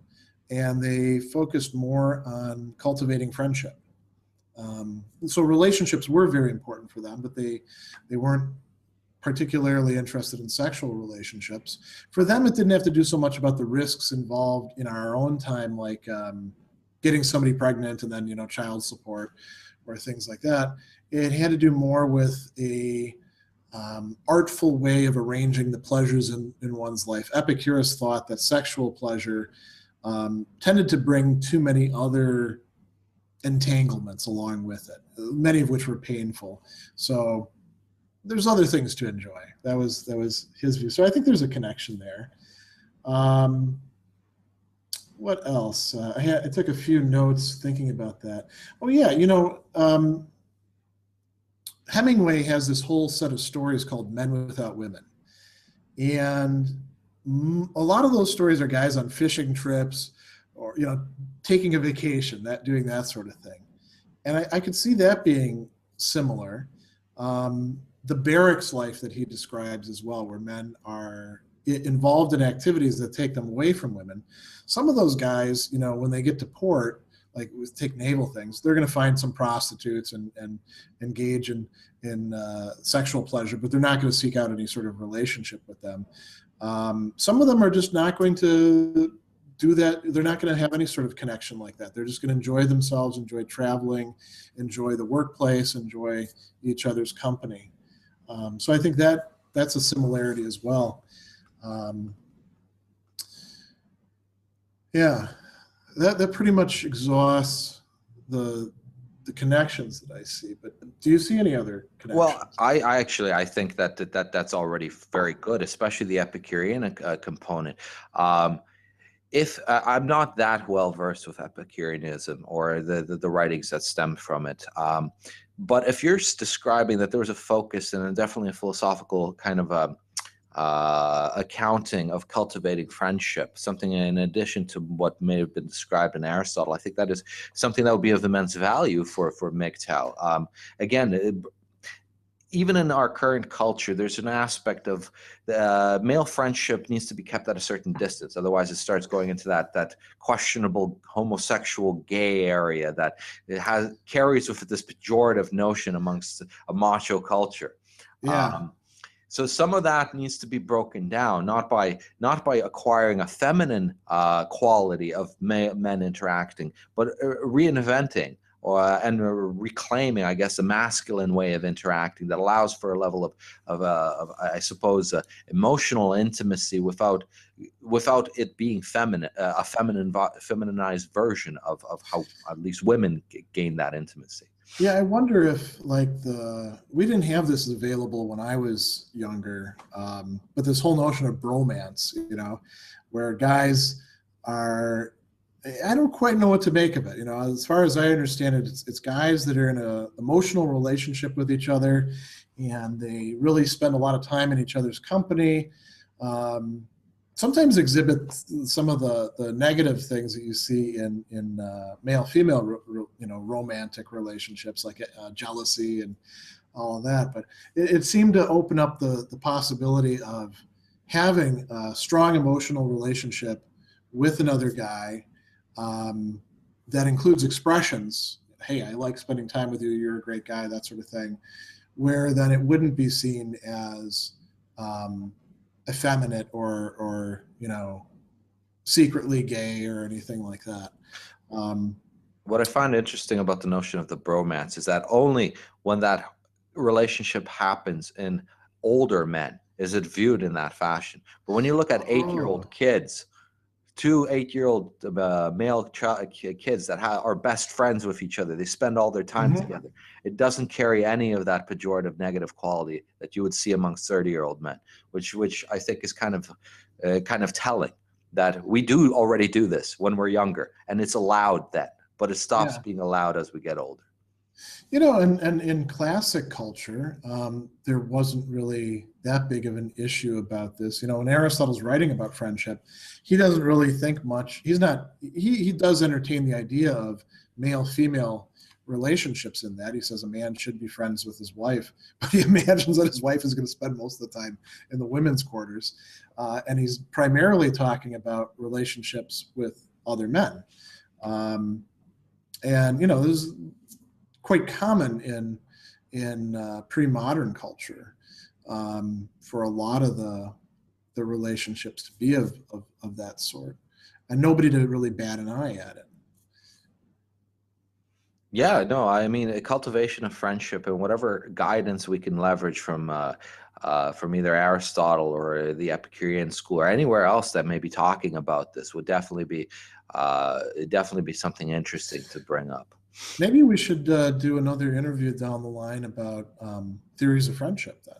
and they focused more on cultivating friendship. So relationships were very important for them, but they weren't particularly interested in sexual relationships. For them, it didn't have to do so much about the risks involved in our own time, like getting somebody pregnant and then, you know, child support or things like that. It had to do more with a artful way of arranging the pleasures in one's life. Epicurus thought that sexual pleasure tended to bring too many other entanglements along with it, many of which were painful. So there's other things to enjoy. That was his view. So I think there's a connection there. What else? I took a few notes thinking about that. Oh yeah, you know, Hemingway has this whole set of stories called Men Without Women. And a lot of those stories are guys on fishing trips, or, you know, taking a vacation, doing that sort of thing. And I could see that being similar. The barracks life that he describes as well, where men are involved in activities that take them away from women. Some of those guys, you know, when they get to port, like take naval things, they're going to find some prostitutes and engage in sexual pleasure, but they're not going to seek out any sort of relationship with them. Some of them are just not going to do that. They're not going to have any sort of connection like that. They're just going to enjoy themselves, enjoy traveling, enjoy the workplace, enjoy each other's company. So I think that's a similarity as well. Yeah, that pretty much exhausts the connections that I see. But do you see any other connections? Well, I think that's already very good, especially the Epicurean component. If I'm not that well versed with Epicureanism or the writings that stem from it, but if you're describing that there was a focus and definitely a philosophical kind of accounting of cultivating friendship, something in addition to what may have been described in Aristotle, I think that is something that would be of immense value for MGTOW. Again, even in our current culture, there's an aspect of male friendship needs to be kept at a certain distance. Otherwise, it starts going into that questionable homosexual gay area that it carries with it this pejorative notion amongst a macho culture. Yeah. So some of that needs to be broken down, not by acquiring a feminine quality of men interacting, but reinventing and reclaiming, I guess, a masculine way of interacting that allows for a level of I suppose, emotional intimacy without it being feminine, a feminized version of how at least women gain that intimacy. Yeah, I wonder if we didn't have this available when I was younger, but this whole notion of bromance, you know, where guys are I don't quite know what to make of it. You know, as far as I understand it, it's guys that are in an emotional relationship with each other, and they really spend a lot of time in each other's company. Sometimes exhibit some of the negative things that you see in male-female, romantic relationships, like jealousy and all of that. But it seemed to open up the possibility of having a strong emotional relationship with another guy, that includes expressions. Hey, I like spending time with you. You're a great guy, that sort of thing. Where then it wouldn't be seen as effeminate or secretly gay or anything like that. What I find interesting about the notion of the bromance is that only when that relationship happens in older men is it viewed in that fashion. But when you look at 8-year-old kids, two 8-year-old male kids that are best friends with each other, they spend all their time together. It doesn't carry any of that pejorative negative quality that you would see amongst 30-year-old men, which I think is kind of telling that we do already do this when we're younger, and it's allowed then, but it stops being allowed as we get older. And in classic culture, there wasn't really that big of an issue about this. When Aristotle's writing about friendship, he doesn't really think much. He does entertain the idea of male-female relationships in that. He says a man should be friends with his wife, but he imagines that his wife is going to spend most of the time in the women's quarters. And he's primarily talking about relationships with other men. This is quite common in pre-modern culture, for a lot of the relationships to be of that sort, and nobody to really bat an eye at it. Yeah, no, I mean, a cultivation of friendship and whatever guidance we can leverage from either Aristotle or the Epicurean school or anywhere else that may be talking about this would definitely be something interesting to bring up. Maybe we should do another interview down the line about theories of friendship then.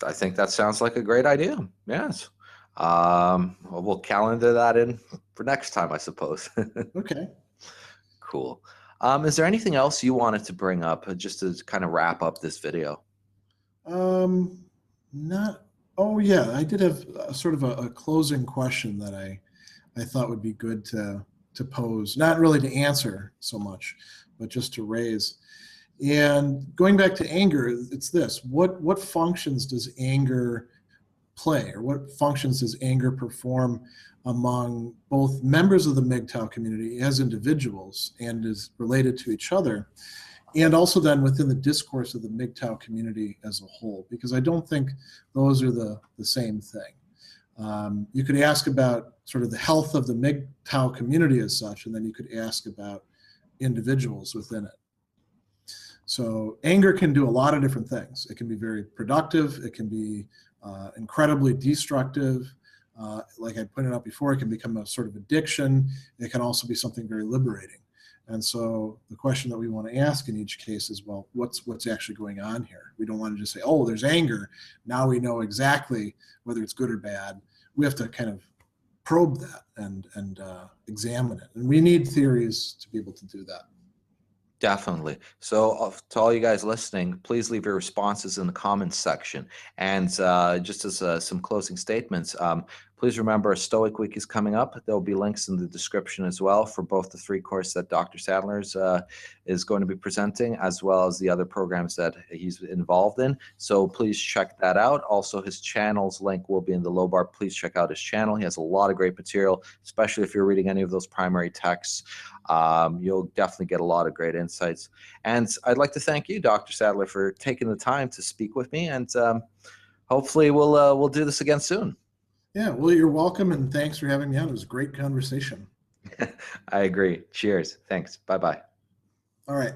I think that sounds like a great idea. Yes. We'll calendar that in for next time, I suppose. Okay. Cool. Is there anything else you wanted to bring up just to kind of wrap up this video? Oh yeah, I did have sort of a closing question that I thought would be good to pose, not really to answer so much, but just to raise. And going back to anger, it's this: what functions does anger play, or what functions does anger perform among both members of the MGTOW community as individuals and is related to each other, and also then within the discourse of the MGTOW community as a whole? Because I don't think those are the same thing. You could ask about sort of the health of the MGTOW community as such, and then you could ask about individuals within it. So anger can do a lot of different things. It can be very productive. It can be incredibly destructive. Like I pointed out before, it can become a sort of addiction. It can also be something very liberating. And so the question that we want to ask in each case is, well, what's actually going on here? We don't want to just say, oh, there's anger. Now we know exactly whether it's good or bad. We have to kind of probe that and examine it. And we need theories to be able to do that. Definitely. So to all you guys listening, please leave your responses in the comments section. And just as some closing statements, please remember Stoic Week is coming up. There'll be links in the description as well for both the 3 courses that Dr. Sadler is going to be presenting, as well as the other programs that he's involved in. So please check that out. Also, his channel's link will be in the low bar. Please check out his channel. He has a lot of great material, especially if you're reading any of those primary texts. You'll definitely get a lot of great insights. And I'd like to thank you, Dr. Sadler, for taking the time to speak with me. And hopefully we'll do this again soon. Yeah, well, you're welcome, and thanks for having me on. It was a great conversation. I agree. Cheers. Thanks. Bye-bye. All right.